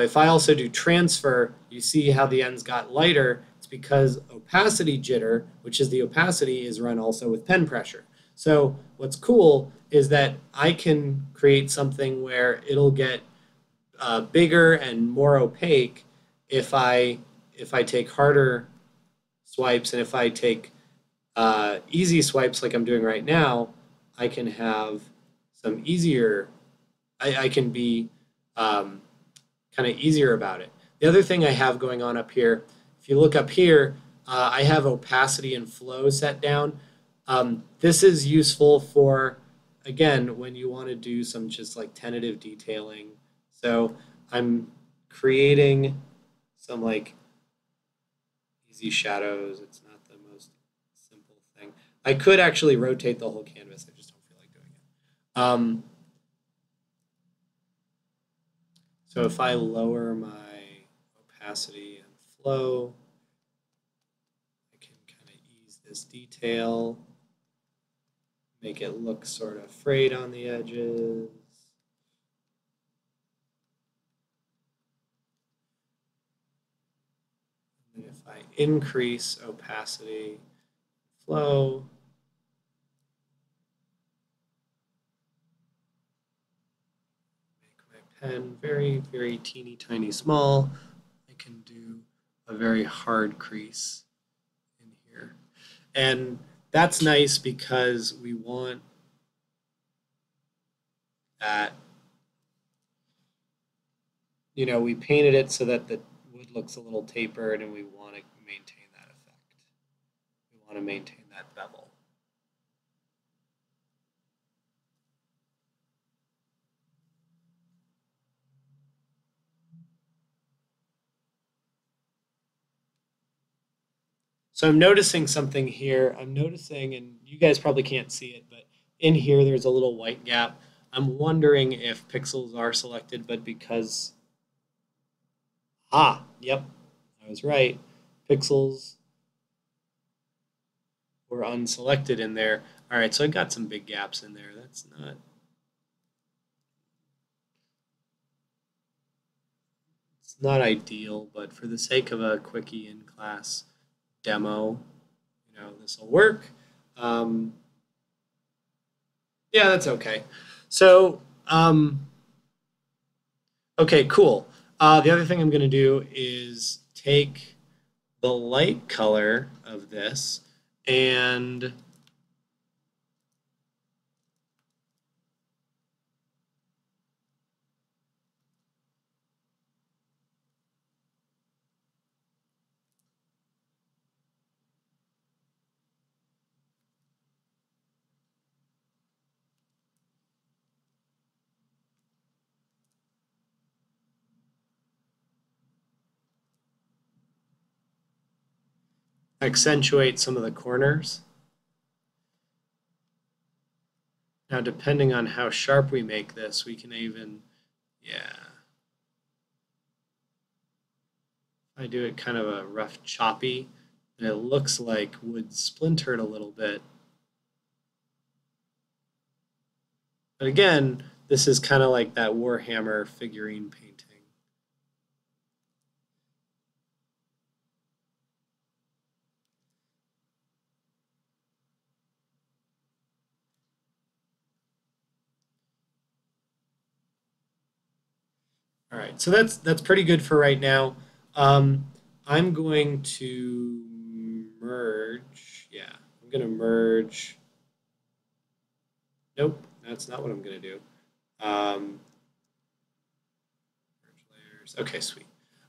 If I also do transfer, you see how the ends got lighter. It's because opacity jitter, which is the opacity, is run also with pen pressure. So what's cool is that I can create something where it'll get bigger and more opaque if I take harder swipes, and if I take easy swipes like I'm doing right now, I can have some easier, I can be kind of easier about it. The other thing I have going on up here, if you look up here, I have opacity and flow set down. This is useful for, again, when you want to do some just like tentative detailing. So I'm creating some like easy shadows. It's not the most simple thing. I could actually rotate the whole canvas. I just don't feel like doing it. So if I lower my opacity and flow, I can kind of ease this detail, make it look sort of frayed on the edges. And if I increase opacity, flow, pen very, very teeny tiny small, I can do a very hard crease in here. And that's nice because we want that, we painted it so that the wood looks a little tapered, and we want to maintain that effect. We want to maintain that bevel. So I'm noticing something here. I'm noticing, and you guys probably can't see it, but in here there's a little white gap. I'm wondering if pixels are selected, but because, yep, I was right. Pixels were unselected in there. All right, so I got some big gaps in there. That's not, it's not ideal, but for the sake of a quickie in-class demo, this will work. Yeah, that's okay. So, okay, cool. The other thing I'm going to do is take the light color of this and accentuate some of the corners. Now, depending on how sharp we make this, we can even, yeah. I do it kind of a rough choppy, and it looks like wood splintered a little bit. But again, this is kind of like that Warhammer figurine painting. All right, so that's pretty good for right now. I'm going to merge. Yeah, I'm going to merge. Nope, that's not what I'm going to do. Merge layers. Okay, sweet.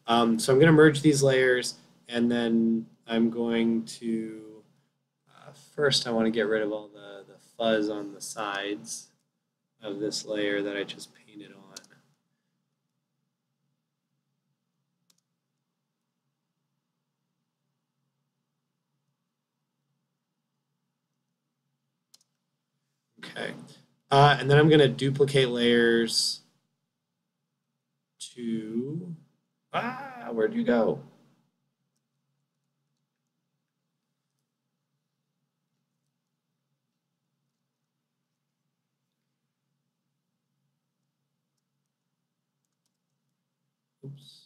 So I'm going to merge these layers, and then I'm going to first I want to get rid of all the fuzz on the sides of this layer that I just painted on. Okay. And then I'm going to duplicate layers to, where'd you go? Oops.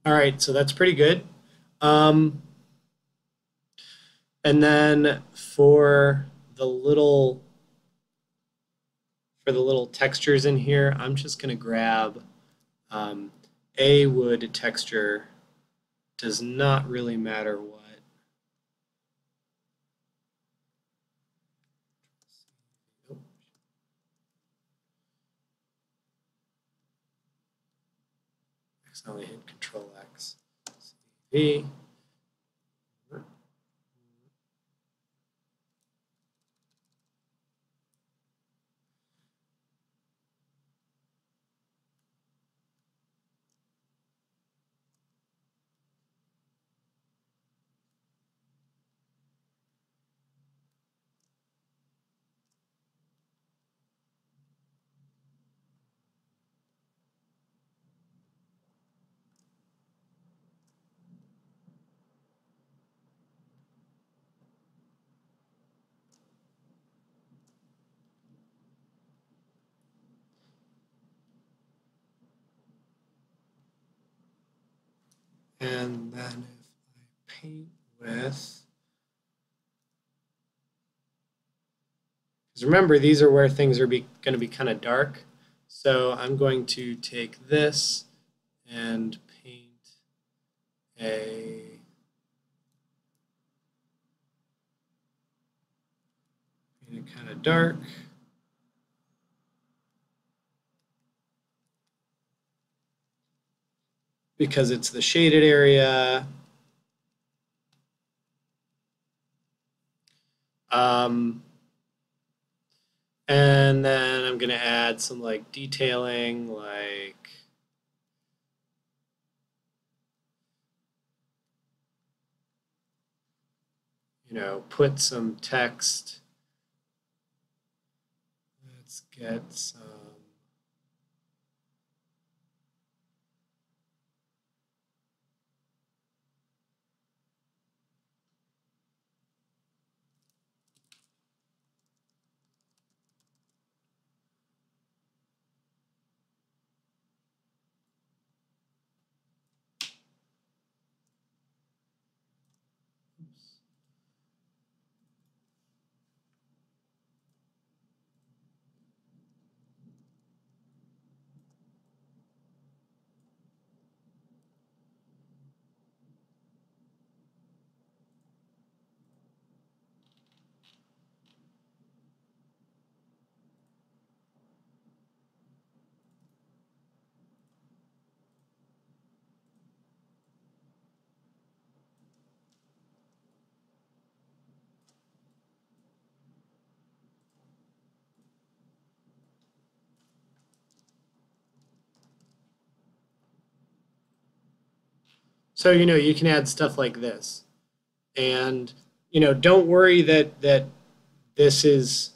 All right, so that's pretty good. And then for the little textures in here, I'm just going to grab a wood texture. Does not really matter what. Accidentally hit Control X. CV. And then if I paint with, because remember, these are where things are going to be kind of dark. So I'm going to take this and paint it kind of dark. Because it's the shaded area. And then I'm going to add some like detailing, like put some text. Let's get some. So, you can add stuff like this. And, don't worry that this is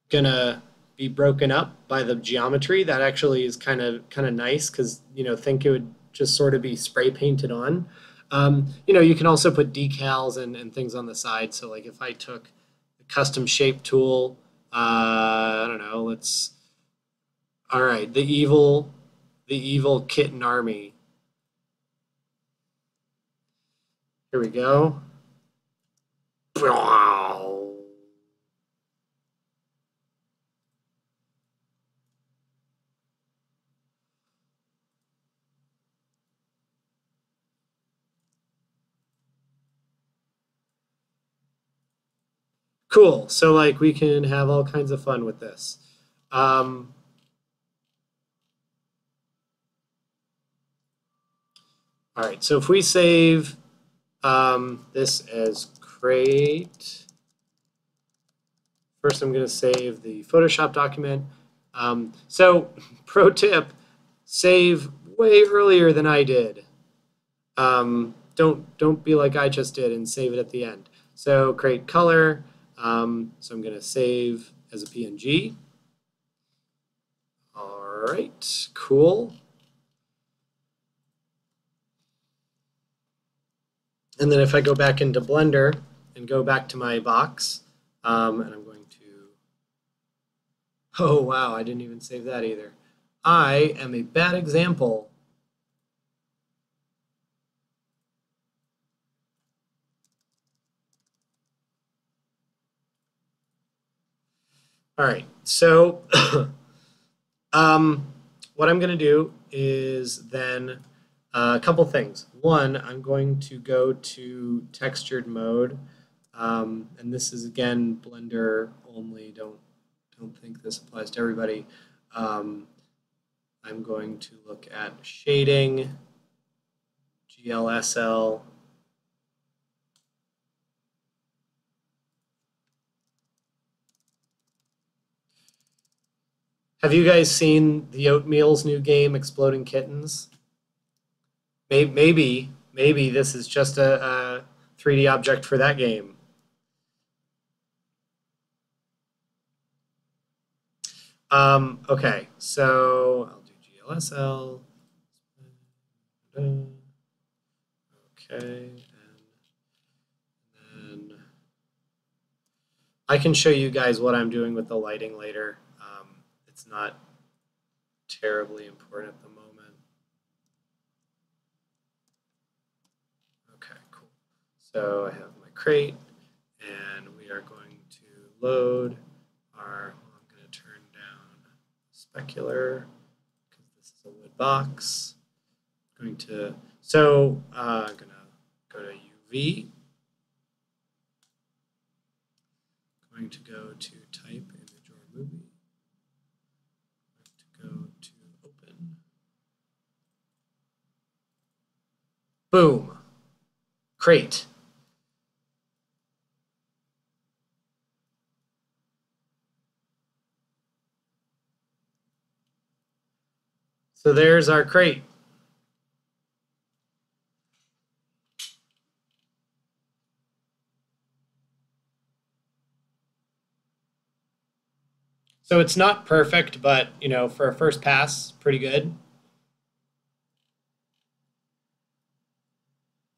gonna be broken up by the geometry. That actually is kind of nice because, think it would just sort of be spray painted on. You can also put decals and things on the side. So like if I took the custom shape tool, I don't know, all right, the evil kitten army. Here we go. Cool. So like we can have all kinds of fun with this. Um, all right. So if we save this as crate, first I'm going to save the Photoshop document. So pro tip, save way earlier than I did. Don't be like I just did and save it at the end. So create color. So I'm going to save as a PNG. All right, cool. And then if I go back into Blender and go back to my box, and I'm going to, oh wow, I didn't even save that either. I am a bad example. All right, so what I'm going to do is then a couple things. One, I'm going to go to textured mode, and this is again Blender only. Don't think this applies to everybody. I'm going to look at shading, GLSL. Have you guys seen the Oatmeal's new game, Exploding Kittens? Maybe this is just a 3D object for that game. Okay, so I'll do GLSL. Okay, and then I can show you guys what I'm doing with the lighting later. It's not terribly important at the moment. Okay, cool. So I have my crate, and we are going to load our, I'm going to turn down specular because this is a wood box. I'm going to, so I'm going to go to UV. I'm going to go to type image or movie. I'm going to go to open. Boom. Crate. So there's our crate. So it's not perfect, but for a first pass, pretty good.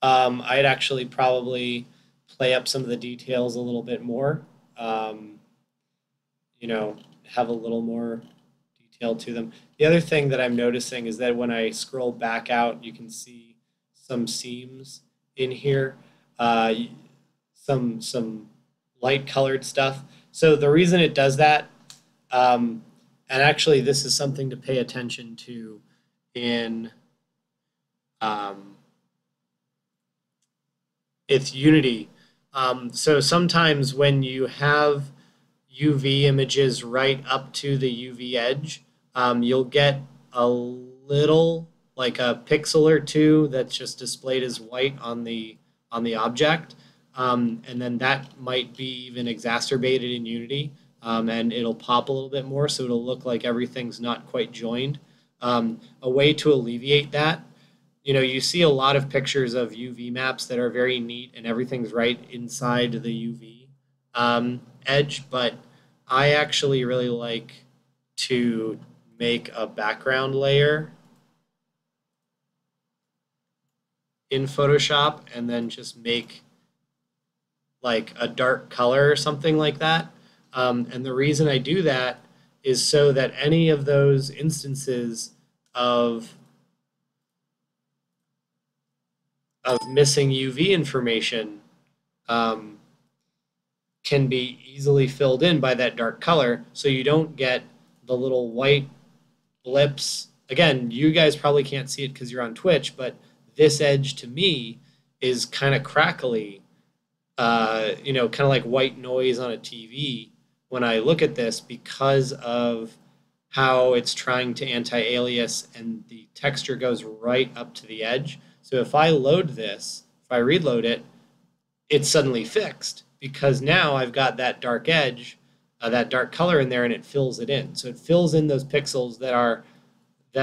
I'd actually probably play up some of the details a little bit more. Um, have a little more detail to them. The other thing that I'm noticing is that when I scroll back out, you can see some seams in here. some light colored stuff. So the reason it does that, um, and actually this is something to pay attention to in um, it's Unity. So sometimes when you have UV images right up to the UV edge, you'll get a little, like a pixel or two that's just displayed as white on the object, and then that might be even exacerbated in Unity, and it'll pop a little bit more, so it'll look like everything's not quite joined. A way to alleviate that, you see a lot of pictures of UV maps that are very neat and everything's right inside the UV edge, but I actually really like to make a background layer in Photoshop and then just make like a dark color or something like that. And the reason I do that is so that any of those instances of missing UV information can be easily filled in by that dark color, so you don't get the little white blips. Again, you guys probably can't see it because you're on Twitch, but this edge to me is kind of crackly, kind of like white noise on a TV when I look at this because of how it's trying to anti-alias and the texture goes right up to the edge. So if I load this, if I reload it, it's suddenly fixed because now I've got that dark edge, that dark color in there, and it fills it in. So it fills in those pixels that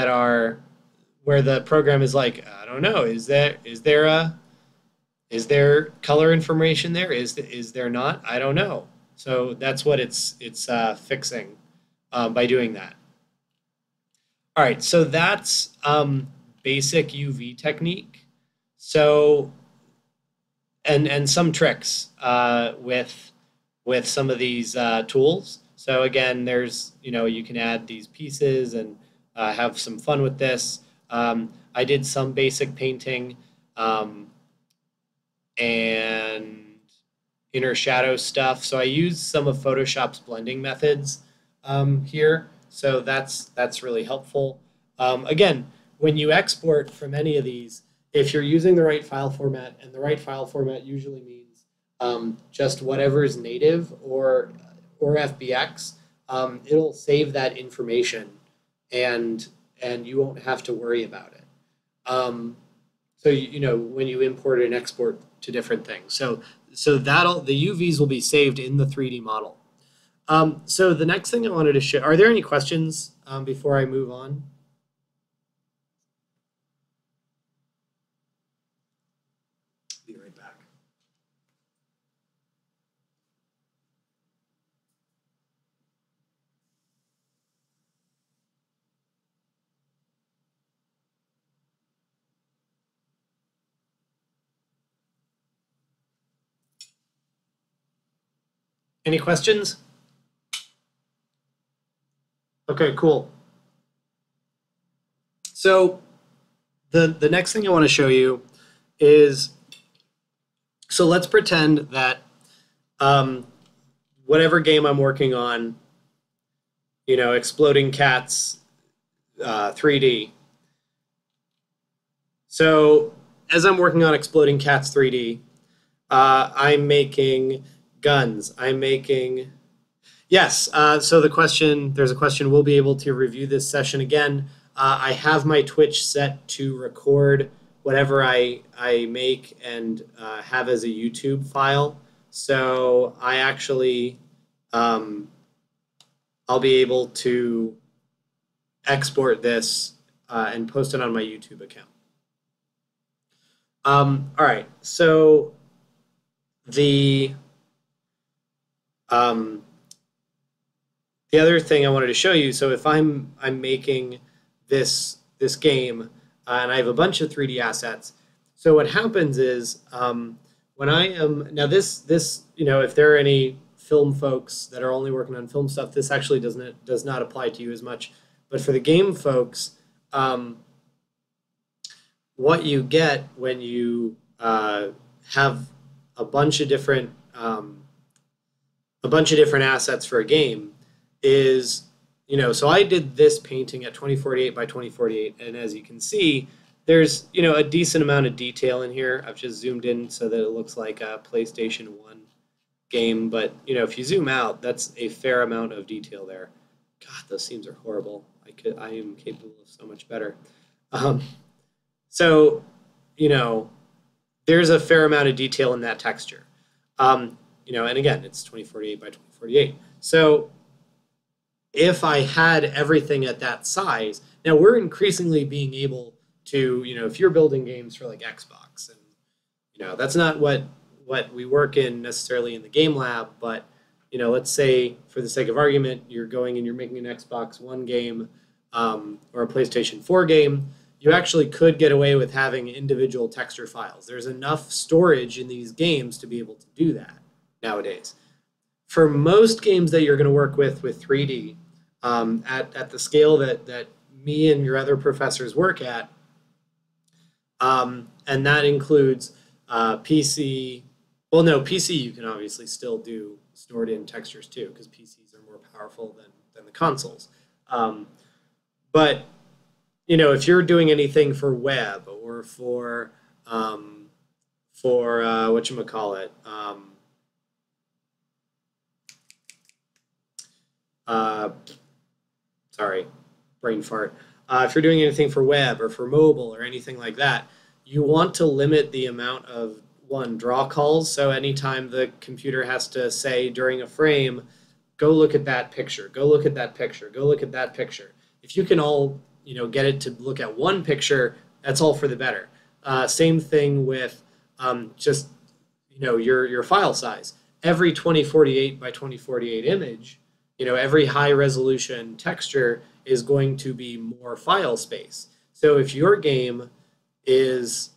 are where the program is like, I don't know, is there color information there? Is there not? I don't know. So that's what it's fixing by doing that. All right, so that's basic UV technique. So and some tricks with some of these tools. So again, there's you can add these pieces and have some fun with this. I did some basic painting and inner shadow stuff. So I used some of Photoshop's blending methods here. So that's really helpful. Again, when you export from any of these, if you're using the right file format, and the right file format usually means just whatever is native or FBX, it'll save that information, and you won't have to worry about it. So when you import and export to different things, so the UVs will be saved in the 3D model. So the next thing I wanted to show, are there any questions before I move on? Be right back. Any questions? Okay, cool. So the next thing I want to show you is, so let's pretend that whatever game I'm working on, Exploding Cats 3D. So as I'm working on Exploding Cats 3D, I'm making guns. I'm making, yes, so there's a question, we'll be able to review this session again. I have my Twitch set to record whatever I make and have as a YouTube file. So I actually, I'll be able to export this and post it on my YouTube account. All right, so the other thing I wanted to show you, so if I'm making this game and I have a bunch of 3D assets, so what happens is when I am, now this if there are any film folks that are only working on film stuff, this actually does not apply to you as much, but for the game folks, what you get when you have a bunch of different assets for a game is, so I did this painting at 2048 by 2048, and as you can see, there's, a decent amount of detail in here. I've just zoomed in so that it looks like a PlayStation 1 game, but, if you zoom out, that's a fair amount of detail there. God, those seams are horrible. I am capable of so much better. So, there's a fair amount of detail in that texture. And again, it's 2048 by 2048. So if I had everything at that size, now we're increasingly being able to, if you're building games for like Xbox, and, that's not what we work in necessarily in the game lab, but, let's say for the sake of argument, you're going and you're making an Xbox One game or a PlayStation 4 game, you actually could get away with having individual texture files. There's enough storage in these games to be able to do that nowadays. For most games that you're going to work with 3D, at the scale that me and your other professors work at, and that includes PC. Well, no, PC you can obviously still do stored in textures too, because PCs are more powerful than the consoles. But if you're doing anything for web or for whatchamacallit, sorry, brain fart. If you're doing anything for web or for mobile or anything like that, you want to limit the amount of, draw calls. So anytime the computer has to say during a frame, go look at that picture, go look at that picture, go look at that picture. If you can all, get it to look at one picture, that's all for the better. Same thing with just, your file size. Every 2048 by 2048 image, every high resolution texture is going to be more file space. So if your game is,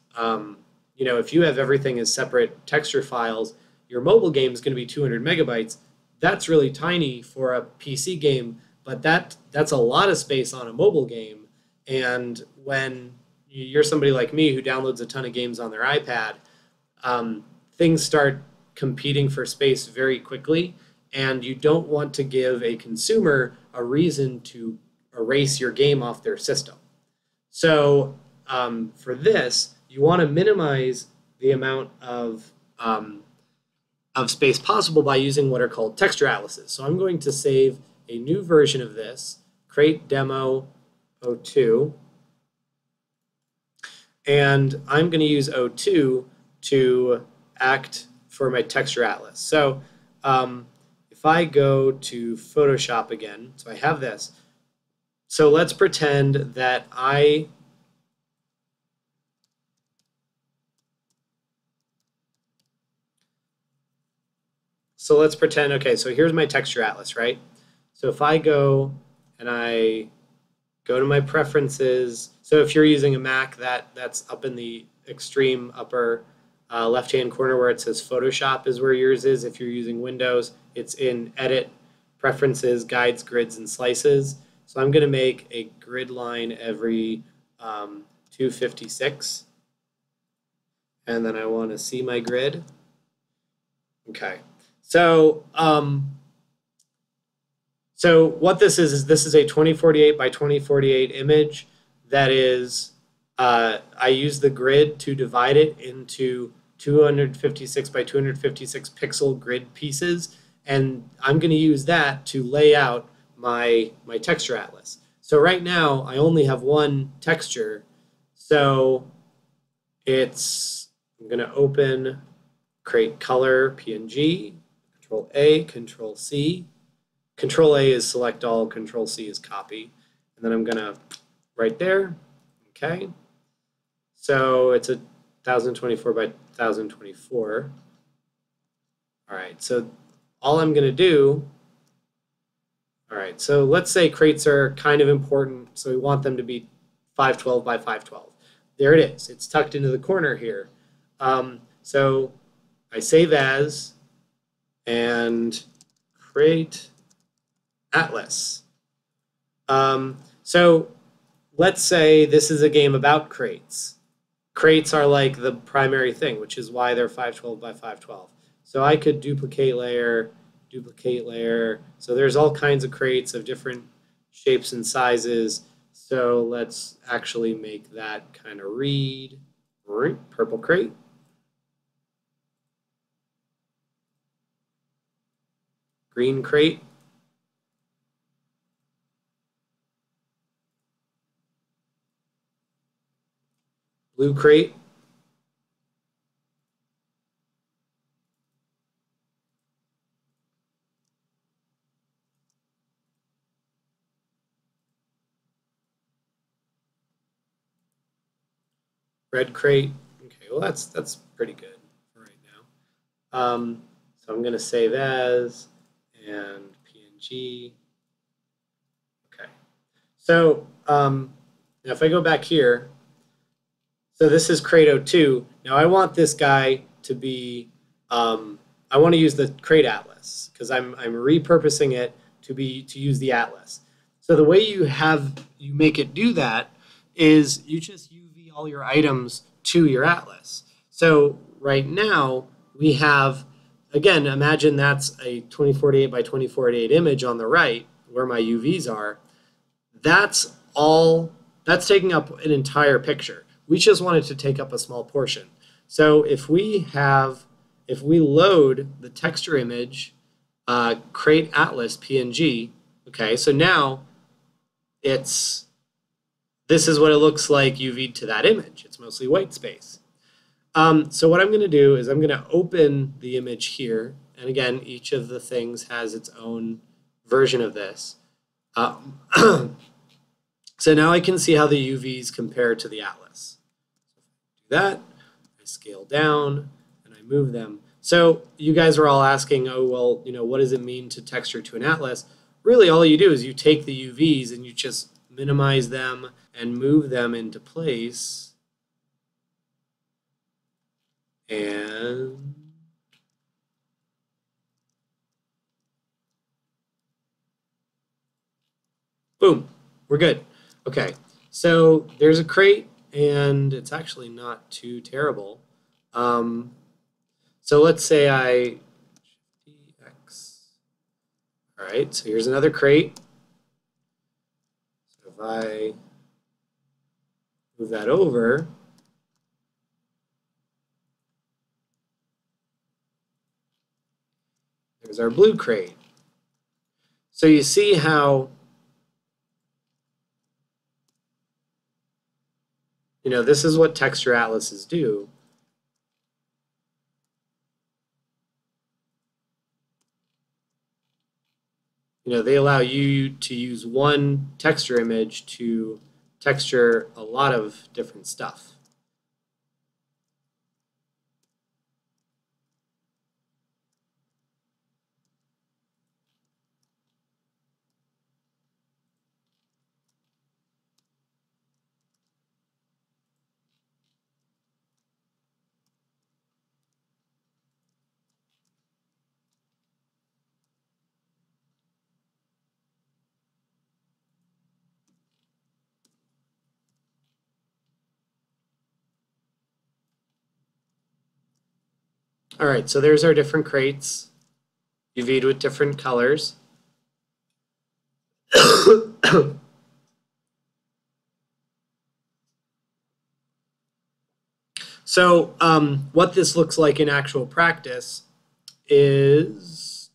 if you have everything as separate texture files, your mobile game is going to be 200 megabytes. That's really tiny for a PC game, but that's a lot of space on a mobile game. And when you're somebody like me who downloads a ton of games on their iPad, things start competing for space very quickly, and you don't want to give a consumer a reason to erase your game off their system. So for this, you want to minimize the amount of space possible by using what are called texture atlases. So I'm going to save a new version of this, create demo 02, and I'm going to use 02 to act for my texture atlas. So if I go to Photoshop again, so I have this. So let's pretend that okay, so here's my texture atlas, right? So if I go and I go to my preferences, so if you're using a Mac, that's up in the extreme upper left-hand corner where it says Photoshop is where yours is. If you're using Windows, it's in Edit, Preferences, Guides, Grids, and Slices. So I'm going to make a grid line every 256. And then I want to see my grid. Okay. So so what this is this is a 2048 by 2048 image that is, I use the grid to divide it into 256 by 256 pixel grid pieces, and I'm going to use that to lay out my texture atlas. So right now I only have one texture, so I'm going to open, create color PNG, Control A, Control C. Control A is select all, Control C is copy, and then I'm going to right there. Okay, so it's a 1024 by 1024. All right, so all I'm going to do, all right, so let's say crates are kind of important, so we want them to be 512 by 512. There it is. It's tucked into the corner here. So I save as and create atlas. So let's say this is a game about crates. crates are like the primary thing, which is why they're 512 by 512. So I could duplicate layer. So there's all kinds of crates of different shapes and sizes. So let's actually make that kind of read. Purple crate. Green crate. Blue crate. Red crate. Okay, well that's pretty good for right now. So I'm gonna save as and PNG. Okay. So now if I go back here, so this is Crate 02. Now I want this guy to be, I want to use the Crate Atlas because I'm repurposing it to use the Atlas. So the way you make it do that is you just UV all your items to your Atlas. So right now we have, again, imagine that's a 2048 by 2048 image on the right where my UVs are. That's taking up an entire picture. We just wanted to take up a small portion. So if we load the texture image, Crate Atlas PNG, okay, so now this is what it looks like UV'd to that image. It's mostly white space. So what I'm going to do is I'm going to open the image here. And again, each of the things has its own version of this. So now I can see how the UVs compare to the Atlas. Do that, I scale down, and I move them. So you guys are all asking, oh, well, what does it mean to texture to an Atlas? Really, all you do is you take the UVs and you just minimize them and move them into place. And boom, we're good. Okay, so there's a crate, and it's actually not too terrible. So let's say I X. All right, so here's another crate. So if I move that over, there's our blue crate. So you see how this is what texture atlases do. They allow you to use one texture image to texture a lot of different stuff. All right, so there's our different crates, UV'd with different colors. So what this looks like in actual practice is,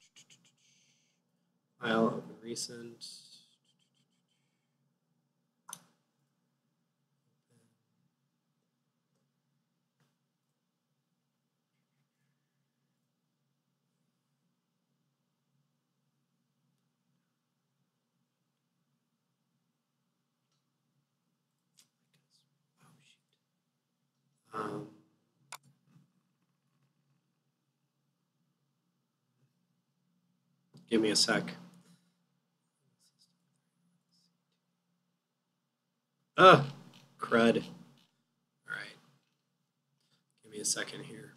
file recent. Give me a sec. Crud. All right. Give me a second here.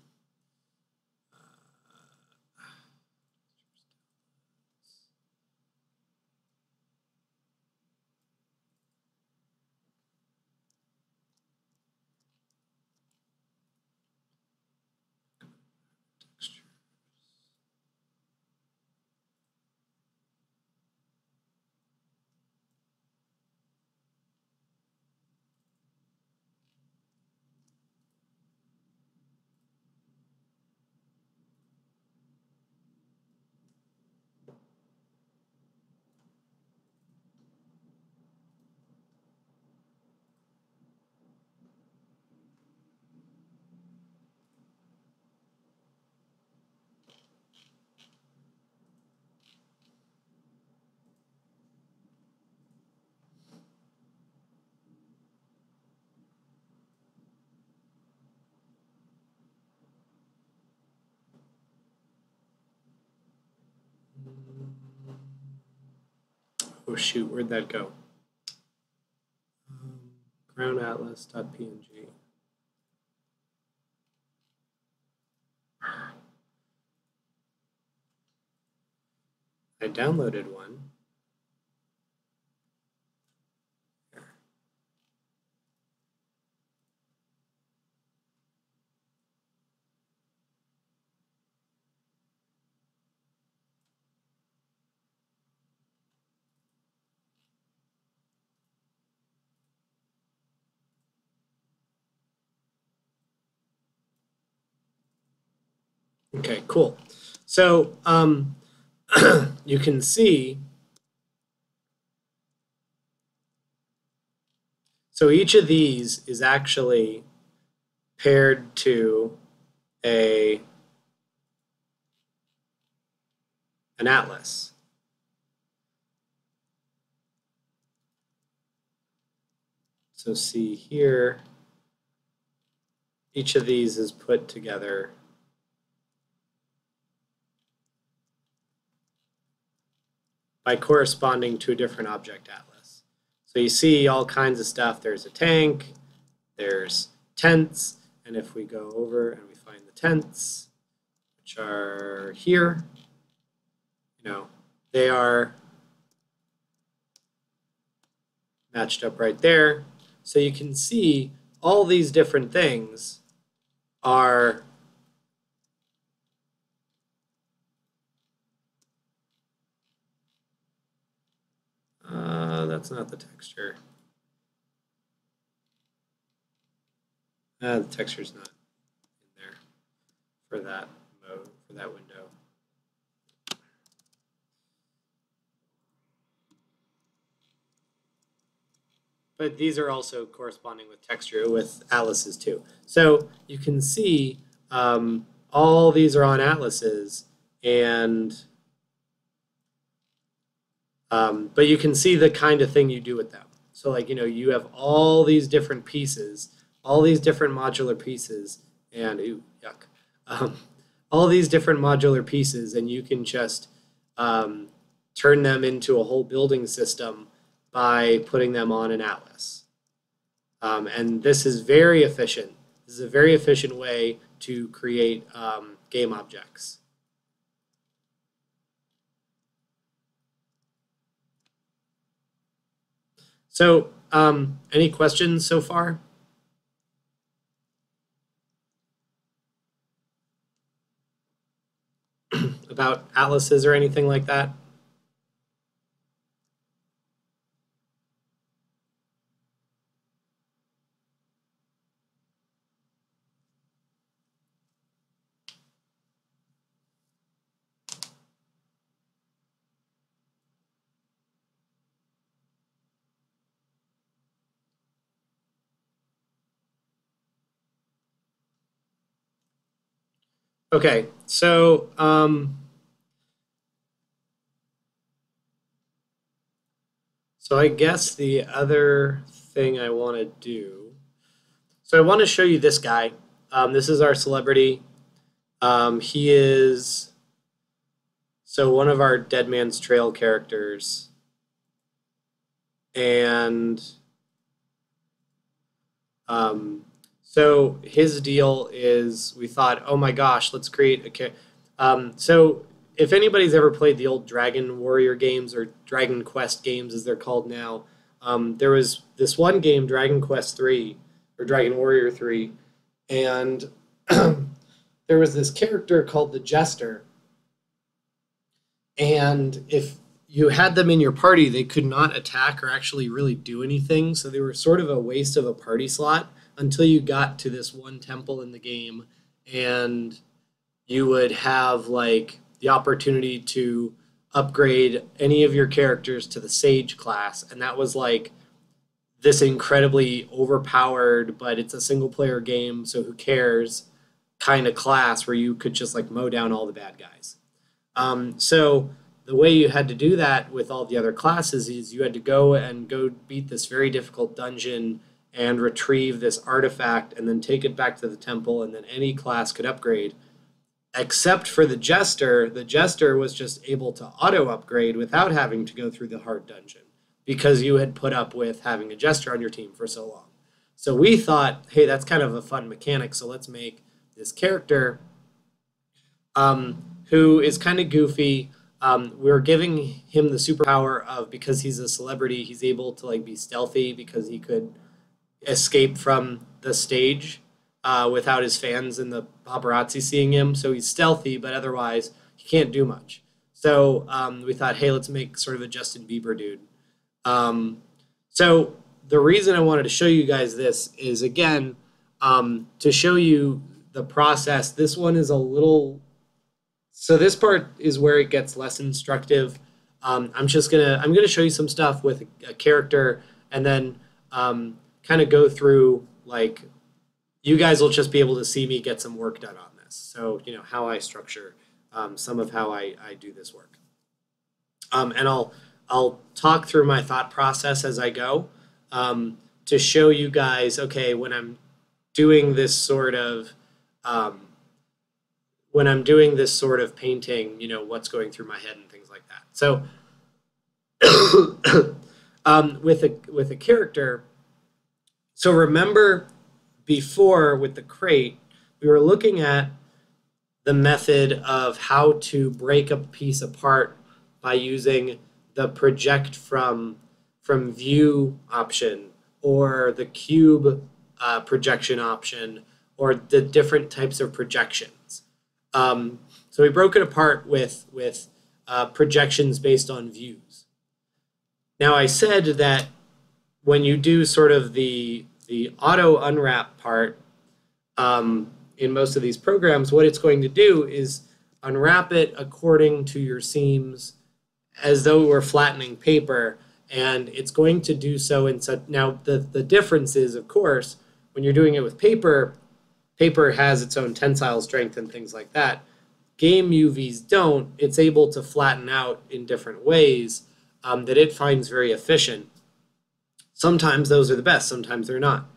Oh shoot, where'd that go? Groundatlas.png. I downloaded one. Okay, cool. So you can see, so each of these is actually paired to an atlas. So see here, each of these is put together by corresponding to a different object atlas. So you see all kinds of stuff. There's a tank, there's tents, and if we go over and we find the tents, which are here, they are matched up right there. So you can see all these different things are that's not the texture. The texture's not in there for that mode, for that window. But these are also corresponding with texture with atlases too. So you can see all these are on atlases, and but you can see the kind of thing you do with them. So like, you have all these different pieces, all these different modular pieces, and ooh, yuck. All these different modular pieces, and you can just turn them into a whole building system by putting them on an atlas. And this is very efficient. This is a very efficient way to create game objects. So, any questions so far? About atlases or anything like that? Okay, so I guess the other thing I want to do, so I want to show you this guy. This is our celebrity. He is one of our Dead Man's Trail characters, and so his deal is, we thought, oh my gosh, let's create a so if anybody's ever played the old Dragon Warrior games, or Dragon Quest games as they're called now, there was this one game, Dragon Quest 3 or Dragon Warrior 3, and there was this character called the Jester, and if you had them in your party, they could not attack or actually really do anything, so they were sort of a waste of a party slot until you got to this one temple in the game, and you would have like the opportunity to upgrade any of your characters to the Sage class, and that was like this incredibly overpowered, but it's a single player game, so who cares, kind of class where you could just like mow down all the bad guys. So the way you had to do that with all the other classes is you had to go beat this very difficult dungeon and retrieve this artifact and then take it back to the temple, and then any class could upgrade. Except for the Jester was just able to auto upgrade without having to go through the hard dungeon because you had put up with having a Jester on your team for so long. So we thought, hey, that's kind of a fun mechanic, so let's make this character who is kind of goofy. We're giving him the superpower of, because he's a celebrity, he's able to like be stealthy because he could escape from the stage without his fans and the paparazzi seeing him. So he's stealthy, but otherwise he can't do much. So we thought, hey, let's make sort of a Justin Bieber dude. So the reason I wanted to show you guys this is, again, to show you the process. This one is a little, so this part is where it gets less instructive. I'm gonna show you some stuff with a character, and then kind of go through, like, you guys will just be able to see me get some work done on this. So, you know, how I structure some of how I do this work. And I'll talk through my thought process as I go to show you guys, okay, when I'm doing this sort of painting, you know, what's going through my head and things like that. So with a character, so remember before with the crate, we were looking at the method of how to break a piece apart by using the project from view option, or the cube projection option, or the different types of projections. So we broke it apart with projections based on views. Now I said that when you do sort of the auto unwrap part in most of these programs, what it's going to do is unwrap it according to your seams as though we're flattening paper, and it's going to do so in such. Now the difference is, of course, when you're doing it with paper, paper has its own tensile strength and things like that. Game UVs don't. It's able to flatten out in different ways that it finds very efficient. Sometimes those are the best, sometimes they're not.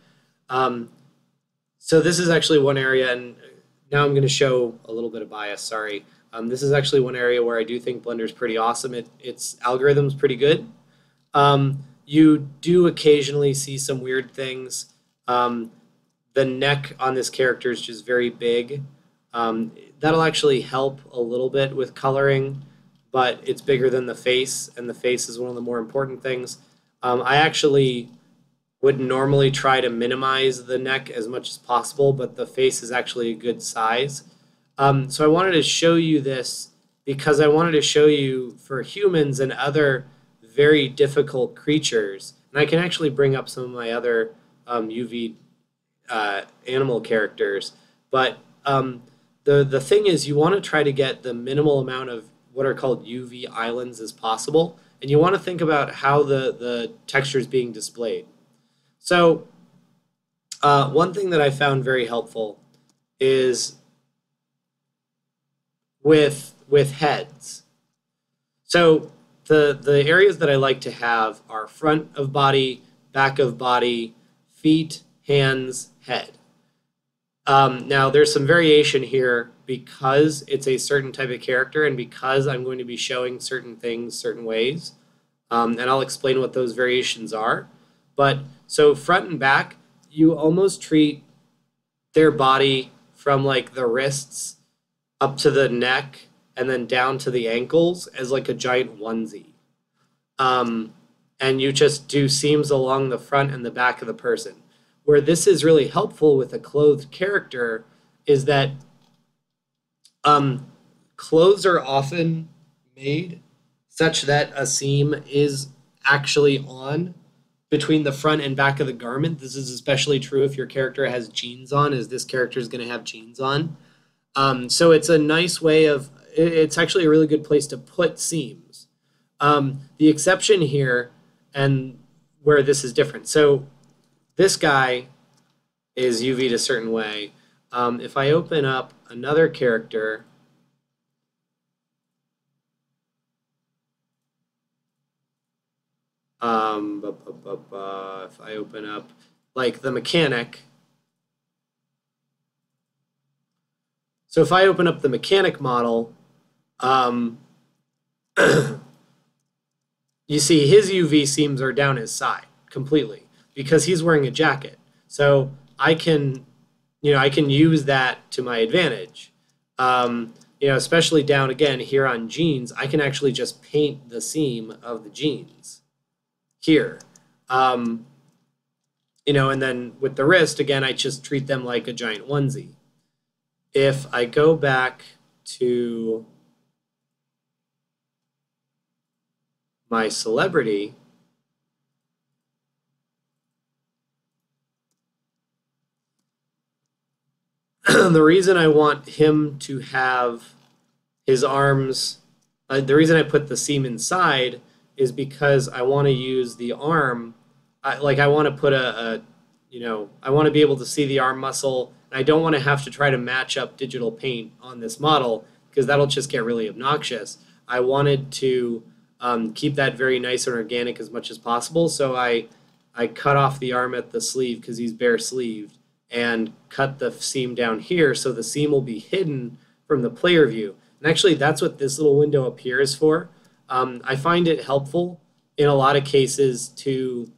So this is actually one area, and now I'm going to show a little bit of bias, sorry. This is actually one area where I do think Blender's pretty awesome. Its algorithm's pretty good. You do occasionally see some weird things. The neck on this character is just very big. That'll actually help a little bit with coloring, but it's bigger than the face, and the face is one of the more important things. I actually would normally try to minimize the neck as much as possible, but the face is actually a good size. So I wanted to show you this because I wanted to show you for humans and other very difficult creatures, and I can actually bring up some of my other UV animal characters, but the thing is, you want to try to get the minimal amount of what are called UV islands as possible, and you want to think about how the texture is being displayed. So one thing that I found very helpful is with heads. So the areas that I like to have are front of body, back of body, feet, hands, head. Now there's some variation here because it's a certain type of character and because I'm going to be showing certain things certain ways, and I'll explain what those variations are. But so front and back, you almost treat their body from like the wrists up to the neck and then down to the ankles as like a giant onesie. And you just do seams along the front and the back of the person. Where this is really helpful with a clothed character is that clothes are often made such that a seam is actually on between the front and back of the garment. This is especially true if your character has jeans on, as this character is going to have jeans on. So it's a nice way of, it's actually a really good place to put seams. The exception here, and where this is different. So this guy is UV'd a certain way. If I open up another character, if I open up like the mechanic, So if I open up the mechanic model, you see his UV seams are down his side completely because he's wearing a jacket. So I can, I can use that to my advantage. Especially down again here on jeans, I can actually just paint the seam of the jeans here. And then with the wrist, again, I just treat them like a giant onesie. If I go back to my celebrity, the reason I want him to have his arms, the reason I put the seam inside is because I want to use the arm, I want to put I want to be able to see the arm muscle. And I don't want to have to try to match up digital paint on this model because that'll just get really obnoxious. I wanted to keep that very nice and organic as much as possible. So I cut off the arm at the sleeve because he's bare sleeved and cut the seam down here so the seam will be hidden from the player view. And actually that's what this little window up here is for. I find it helpful in a lot of cases to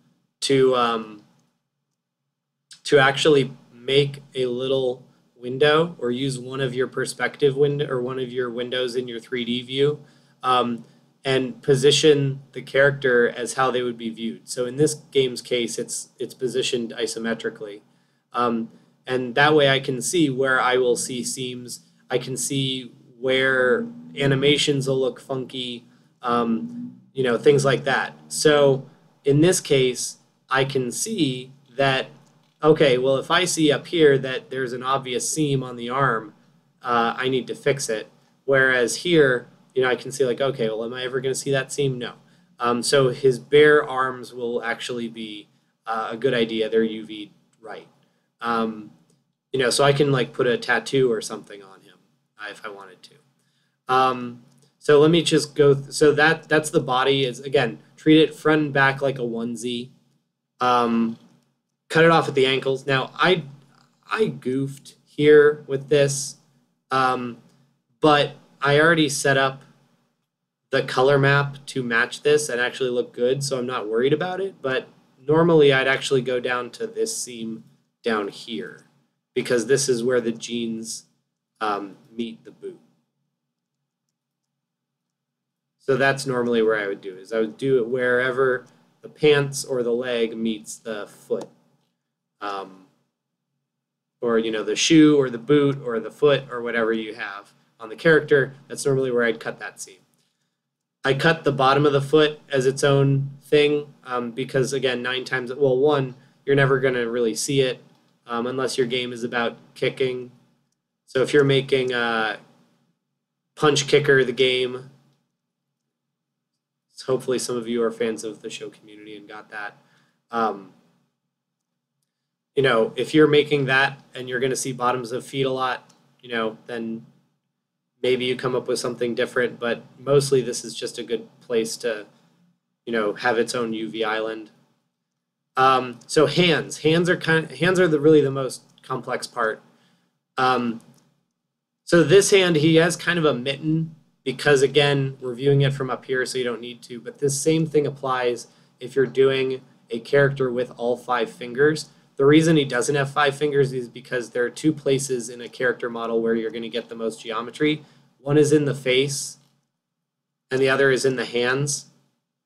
actually make a little window or use one of your perspective window or one of your windows in your 3D view and position the character as how they would be viewed. So in this game's case, it's positioned isometrically. And that way I can see where I will see seams. I can see where animations will look funky, things like that. So in this case, I can see that, okay, well, if I see up here that there's an obvious seam on the arm, I need to fix it. Whereas here, I can see like, okay, well, am I ever going to see that seam? No. So his bare arms will actually be a good idea. They're UV right. So I can like put a tattoo or something on him if I wanted to. So let me just go. So that's the body. Is again, treat it front and back like a onesie. Cut it off at the ankles. Now I goofed here with this, but I already set up the color map to match this and actually look good, so I'm not worried about it. But normally I'd actually go down to this seam down here because this is where the jeans meet the boot. So that's normally where I would do is I would do it wherever the pants or the leg meets the foot. Or the shoe or the boot or the foot or whatever you have on the character, that's normally where I'd cut that seam. I cut the bottom of the foot as its own thing because again, 9 times, well, 1, you're never going to really see it unless your game is about kicking. So if you're making Punch Kicker the game, hopefully some of you are fans of the show Community and got that. If you're making that and you're going to see bottoms of feet a lot, then maybe you come up with something different. But mostly this is just a good place to, have its own UV island. So hands are really the most complex part. So this hand, he has kind of a mitten because again, we're viewing it from up here, so you don't need to. But this same thing applies if you're doing a character with all 5 fingers. The reason he doesn't have 5 fingers is because there are 2 places in a character model where you're going to get the most geometry. One is in the face, and the other is in the hands.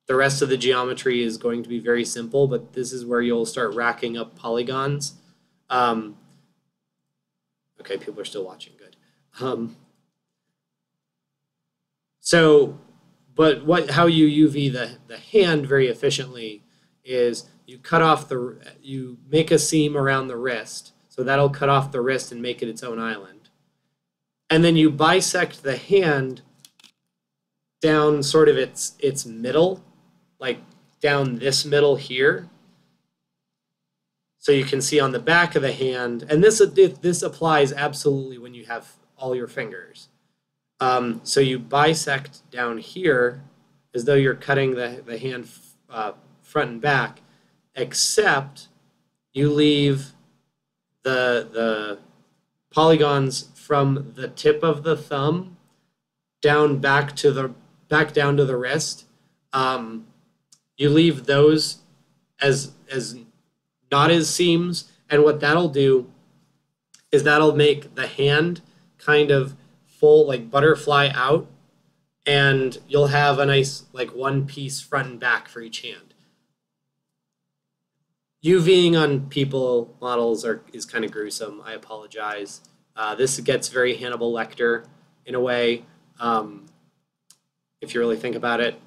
The rest of the geometry is going to be very simple, but this is where you'll start racking up polygons. Okay, people are still watching, good. How you UV the hand very efficiently is you make a seam around the wrist, so that'll cut off the wrist and make it its own island. And then you bisect the hand down sort of its middle, like down this middle here. So you can see on the back of the hand, and this applies absolutely when you have all your fingers. So you bisect down here as though you're cutting the hand front and back, except you leave the polygons from the tip of the thumb down back down to the wrist. You leave those as not as seams, and what that'll do is that'll make the hand kind of full, like butterfly out, and you'll have a nice like one piece front and back for each hand. UVing on people models is kind of gruesome. I apologize. This gets very Hannibal Lecter in a way, if you really think about it.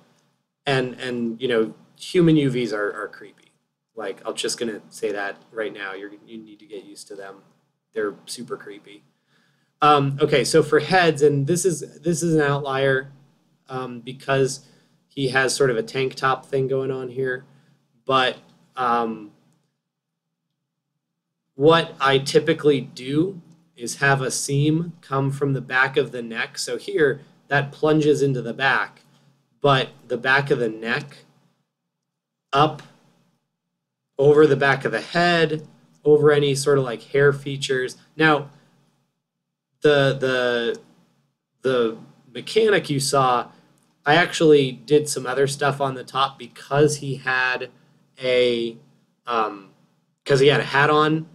And you know, human UVs are creepy. Like, I'm just gonna say that right now. You need to get used to them. They're super creepy. Okay, so for heads, and this is an outlier because he has sort of a tank top thing going on here, but what I typically do is have a seam come from the back of the neck. So here, that plunges into the back, but the back of the neck up over the back of the head, over any sort of like hair features. Now, the mechanic you saw, I actually did some other stuff on the top because he had a hat on.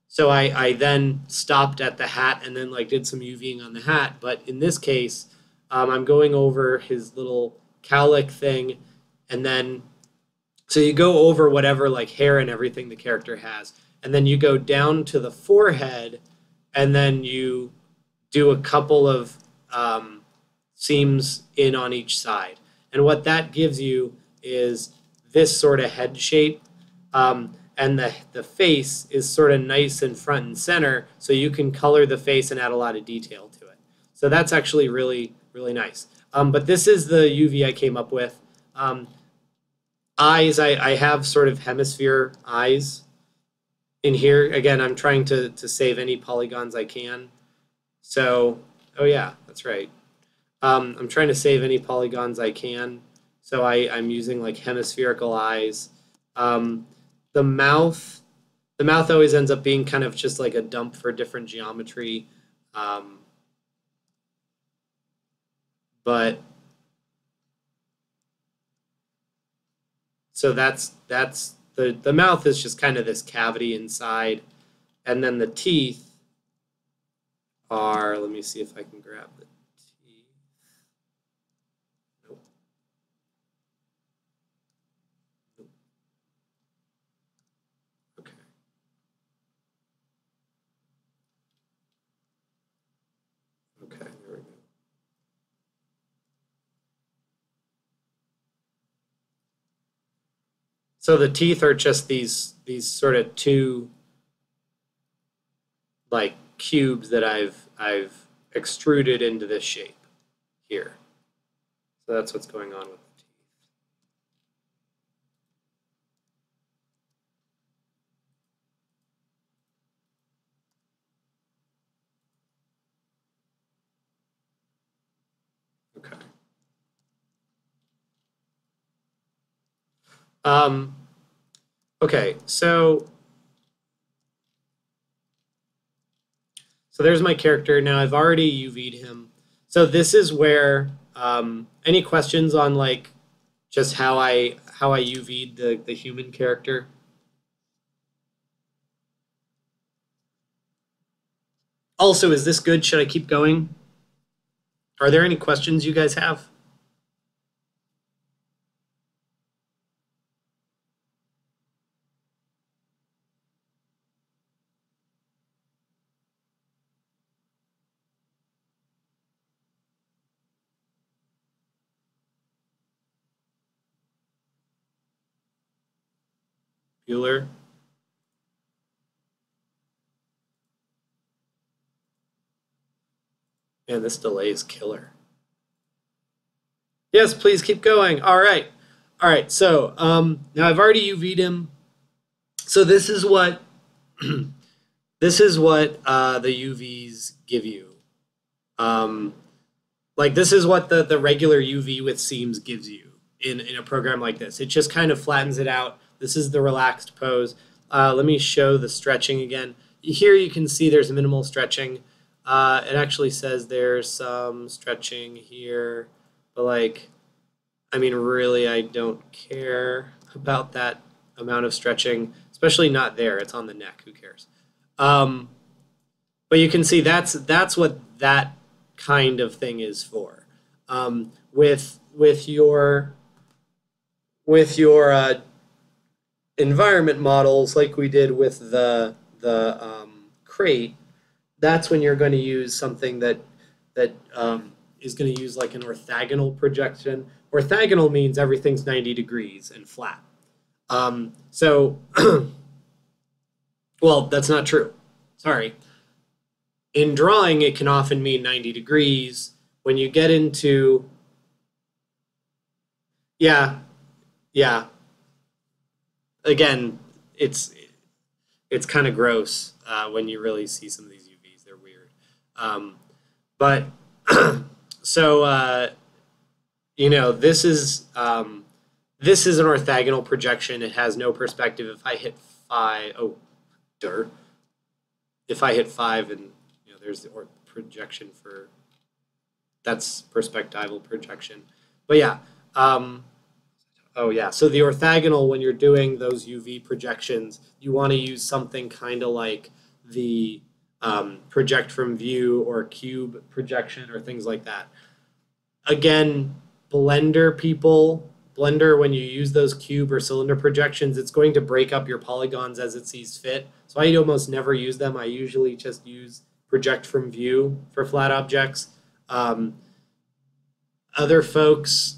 So I then stopped at the hat and then like did some UVing on the hat. But in this case, I'm going over his little cowlick thing, and then so you go over whatever like hair and everything the character has, and then you go down to the forehead, and then you do a couple of seams in on each side. And what that gives you is this sort of head shape, and the face is sort of nice and front and center, so you can color the face and add a lot of detail to it. So that's actually really, really nice. But this is the UV I came up with. Eyes, I have sort of hemisphere eyes in here. Again, I'm trying to save any polygons I can. So, oh yeah, that's right. I'm trying to save any polygons I can. So I'm using like hemispherical eyes. The mouth always ends up being kind of just like a dump for different geometry. But so that's the mouth is just kind of this cavity inside, and then the teeth are, let me see if I can grab the teeth. Nope. Nope. Okay. Okay, there we go. So the teeth are just these sort of two like cubes that I've extruded into this shape here. So that's what's going on with the teeth. Okay. Okay, so there's my character. Now I've already UV'd him. So this is where any questions on like just how I UV'd the human character? Also, is this good? Should I keep going? Are there any questions you guys have? Bueller? Man, this delay is killer. Yes, please keep going. All right. All right, so now I've already UV'd him. So this is what this is what the UVs give you. Like this is what the regular UV with seams gives you in a program like this. It just kind of flattens it out. This is the relaxed pose. Let me show the stretching again. here you can see there's minimal stretching. It actually says there's some stretching here, but like, I mean, really, I don't care about that amount of stretching, especially not there. It's on the neck. Who cares? But you can see that's what that kind of thing is for. With your environment models, like we did with the crate, that's when you're going to use something that is going to use like an orthogonal projection. Orthogonal means everything's 90 degrees and flat. So, well, that's not true. Sorry. In drawing, it can often mean 90 degrees. When you get into, yeah. Again, it's kind of gross when you really see some of these UVs. They're weird. But so this is an orthogonal projection. It has no perspective. If I hit 5, if I hit 5, and there's the projection for, that's perspectival projection. But yeah. So the orthogonal, when you're doing those UV projections, you want to use something kind of like the project from view or cube projection or things like that. Again, Blender, when you use those cube or cylinder projections, it's going to break up your polygons as it sees fit. So I almost never use them. I usually just use project from view for flat objects. Other folks,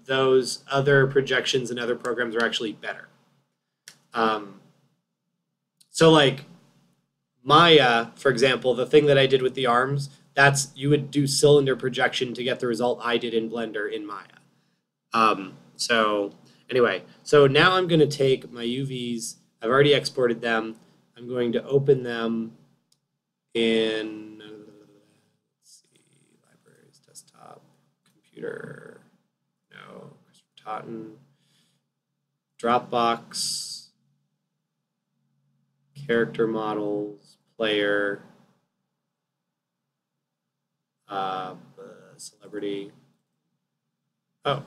those other projections and other programs are actually better. So like Maya, for example, the thing that I did with the arms, you would do cylinder projection to get the result I did in Blender in Maya. So anyway, so now I'm going to take my UVs. I've already exported them. I'm going to open them in, let's see, libraries, desktop, computer, no, Christopher Totten, Dropbox, character models, player, celebrity. Oh,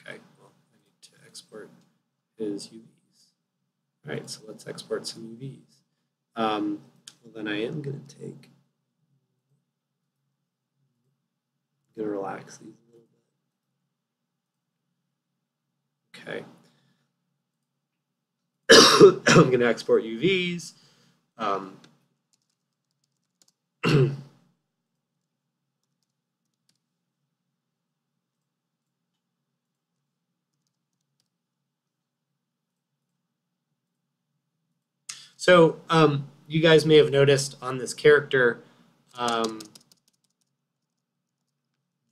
okay. Well, I need to export his UVs. All right, so let's export some UVs. Well, then I am going to I'm going to relax these a little bit. Okay. I'm going to export UVs. So you guys may have noticed on this character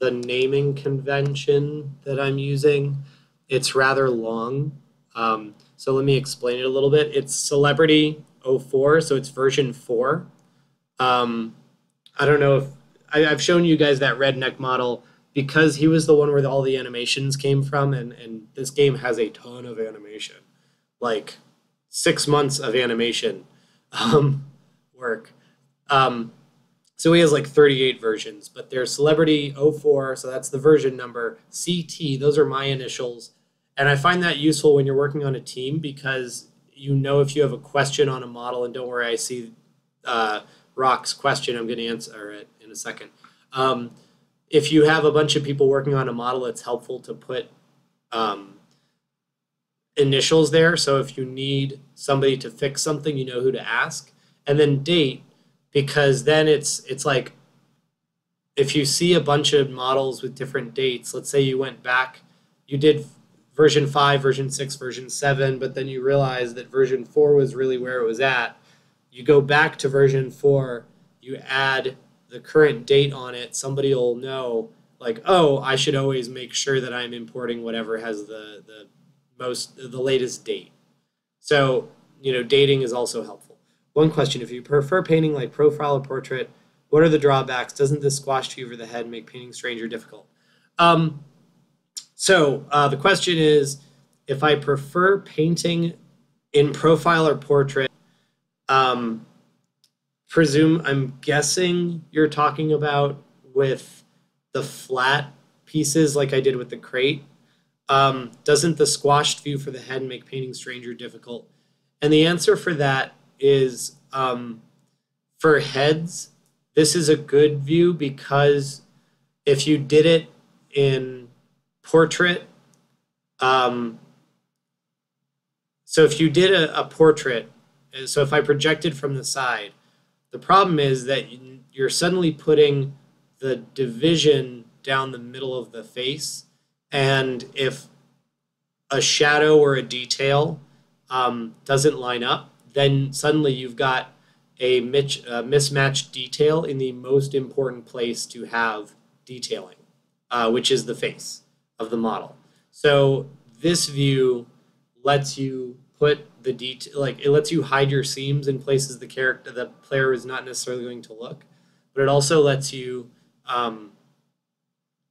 the naming convention that I'm using. It's rather long. So let me explain it a little bit. It's Celebrity 04, so it's version 4. I don't know if I've shown you guys that redneck model because he was the one where all the animations came from, and this game has a ton of animation, like 6 months of animation work. So he has like 38 versions, but there's Celebrity 04, so that's the version number. CT, those are my initials. And I find that useful when you're working on a team because if you have a question on a model, and don't worry, I see Rock's question, I'm going to answer it in a second. If you have a bunch of people working on a model, it's helpful to put initials there. So if you need somebody to fix something, you know who to ask. And then date, because then it's like if you see a bunch of models with different dates, let's say you went back, you did version 5, version 6, version 7, but then you realize that version 4 was really where it was at. You go back to version 4, you add the current date on it, somebody will know, like, oh, I should always make sure that I'm importing whatever has the latest date. So, dating is also helpful. One question, if you prefer painting like profile or portrait, what are the drawbacks? Doesn't this squash you over the head and make painting strange or difficult? So the question is, if I prefer painting in profile or portrait, Um, I'm guessing you're talking about with the flat pieces like I did with the crate. Doesn't the squashed view for the head make painting strange or difficult? And the answer for that is for heads, this is a good view because if you did it in portrait, um, so if you did a portrait, so if I projected from the side, the problem is that you're suddenly putting the division down the middle of the face, and if a shadow or a detail doesn't line up, then suddenly you've got a mismatched detail in the most important place to have detailing, which is the face of the model. So this view lets you put the detail, like it lets you hide your seams in places the player is not necessarily going to look, but it also lets you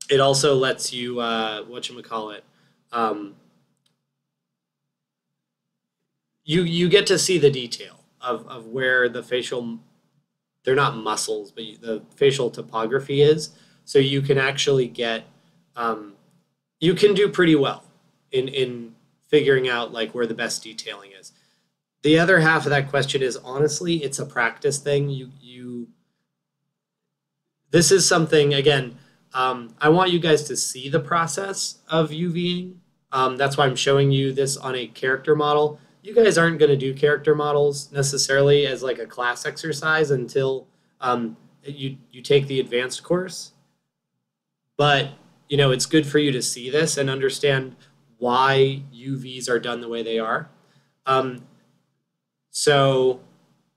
whatchamacallit, you get to see the detail of where the facial, they're not muscles, but the facial topography is. So you can actually get, you can do pretty well in figuring out like where the best detailing is. The other half of that question is honestly, it's a practice thing. This is something again. I want you guys to see the process of UVing. That's why I'm showing you this on a character model. You guys aren't going to do character models necessarily as like a class exercise until you take the advanced course. But it's good for you to see this and understand why UVs are done the way they are. So,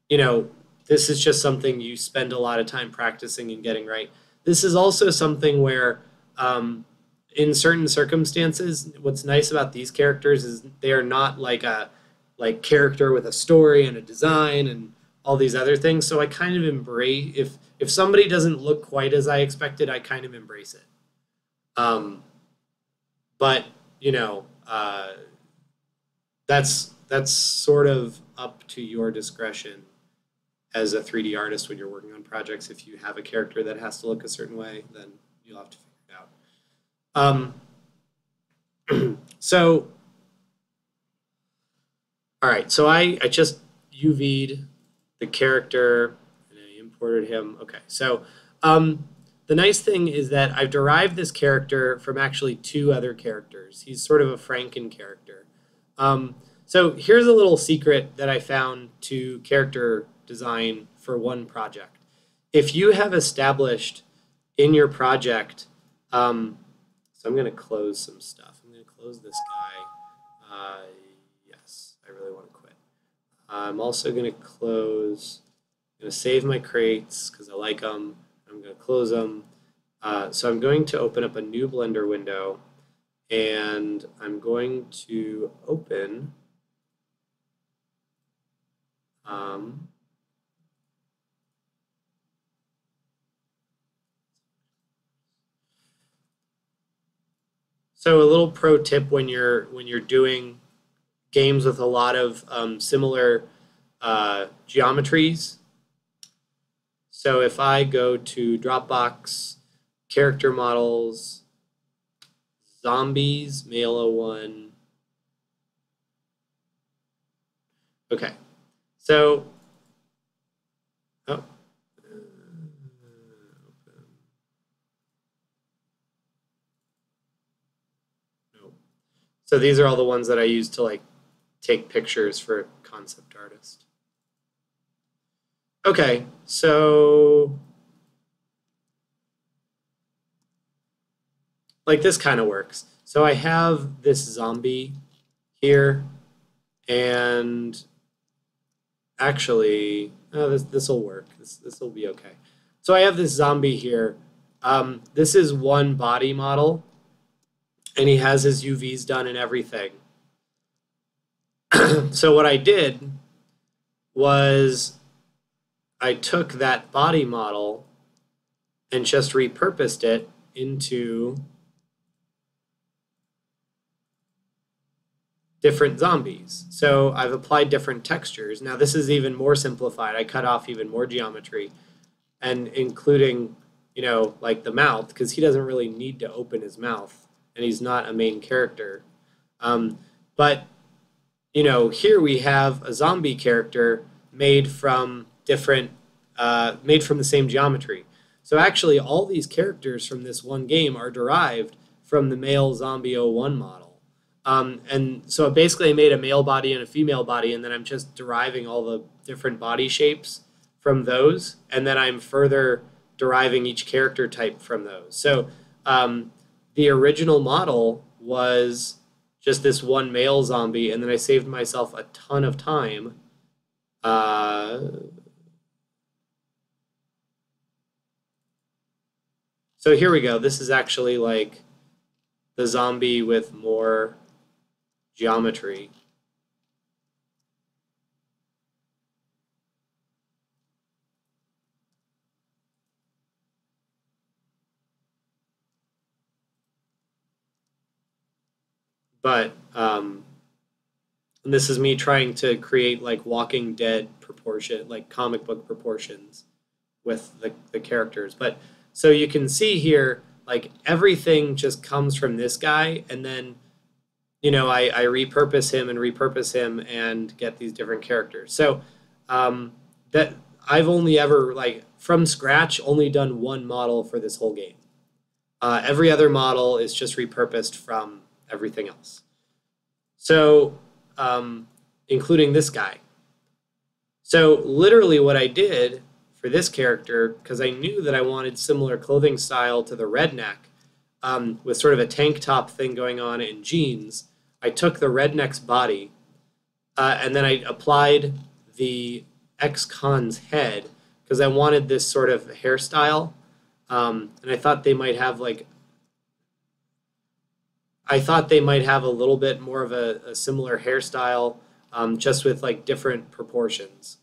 this is just something you spend a lot of time practicing and getting right. This is also something where, in certain circumstances, what's nice about these characters is they are not like a character with a story and a design and all these other things. So I kind of embrace if somebody doesn't look quite as I expected, I kind of embrace it. But that's sort of up to your discretion as a 3D artist when you're working on projects. If you have a character that has to look a certain way, then you'll have to figure it out. So, all right. So I just UV'd the character and I imported him. Okay. So the nice thing is that I've derived this character from actually two other characters. He's sort of a Franken character. So here's a little secret that I found to character design for one project. If you have established in your project, so I'm going to close some stuff. I'm going to close this guy. Yes, I really want to quit. I'm also going to close, I'm going to save my crates because I like them. I'm going to close them. So I'm going to open up a new Blender window and I'm going to open so a little pro tip when you're doing games with a lot of similar geometries. So if I go to Dropbox, character models, zombies, Male 01. Okay, so so these are all the ones that I use to like take pictures for concept artist. Okay, so like this kind of works. So I have this zombie here, and actually, this will work. This will be okay. So I have this zombie here. This is one body model, and he has his UVs done and everything. So what I did was I took that body model and just repurposed it into different zombies. So I've applied different textures. Now this is even more simplified. I cut off even more geometry and including, like the mouth, because he doesn't really need to open his mouth and he's not a main character. But, here we have a zombie character made from made from the same geometry. So actually all these characters from this one game are derived from the male Zombie 01 model. And so basically I made a male body and a female body, and then I'm just deriving all the different body shapes from those, and then I'm further deriving each character type from those. So the original model was just this one male zombie, and then I saved myself a ton of time. So here we go. This is actually like the zombie with more geometry. But and this is me trying to create like Walking Dead proportion, like comic book proportions with the characters. But so you can see here, like everything just comes from this guy, and then I repurpose him and get these different characters. So that I've only ever like from scratch only done one model for this whole game. Every other model is just repurposed from everything else. So including this guy. So literally what I did for this character, because I knew that I wanted similar clothing style to the redneck, with sort of a tank top thing going on and jeans, I took the redneck's body and then I applied the ex-con's head because I wanted this sort of hairstyle. And I thought they might have a little bit more of a similar hairstyle, just with like different proportions.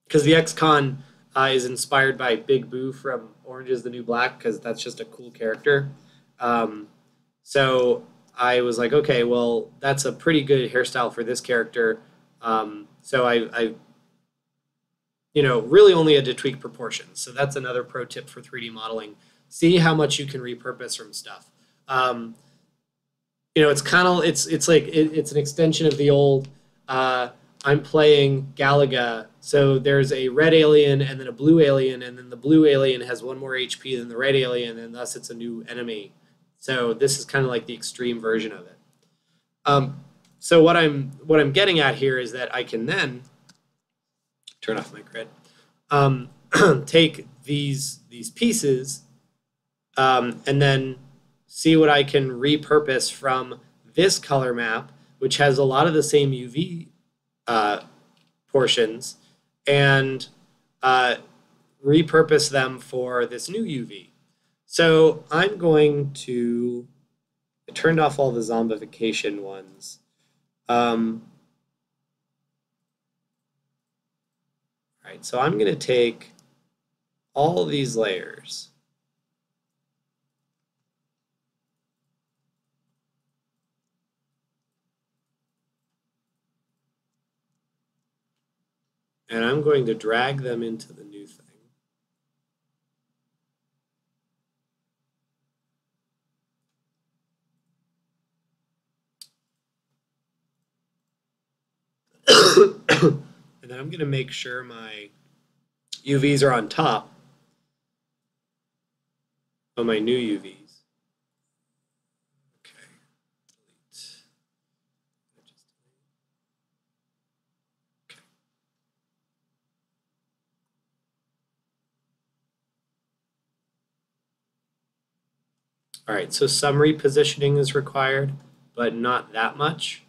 Because the ex-con is inspired by Big Boo from Orange is the New Black, because that's just a cool character. So I was like, okay, well, that's a pretty good hairstyle for this character. So I really only had to tweak proportions. So that's another pro tip for 3D modeling. See how much you can repurpose from stuff. It's kind of it's like it's an extension of the old. I'm playing Galaga, so there's a red alien and then a blue alien, and then the blue alien has one more HP than the red alien, and thus it's a new enemy. So this is kind of like the extreme version of it. So what I'm getting at here is that I can then turn off my grid. Take these pieces and then see what I can repurpose from this color map, which has a lot of the same UV portions, and repurpose them for this new UV. So I'm going to, I turned off all the zombification ones. All right, so I'm going to take all these layers. And I'm going to drag them into the new thing. And then I'm going to make sure my UVs are on top of my new UVs. Okay. Delete. Okay. All right, so some repositioning is required, but not that much.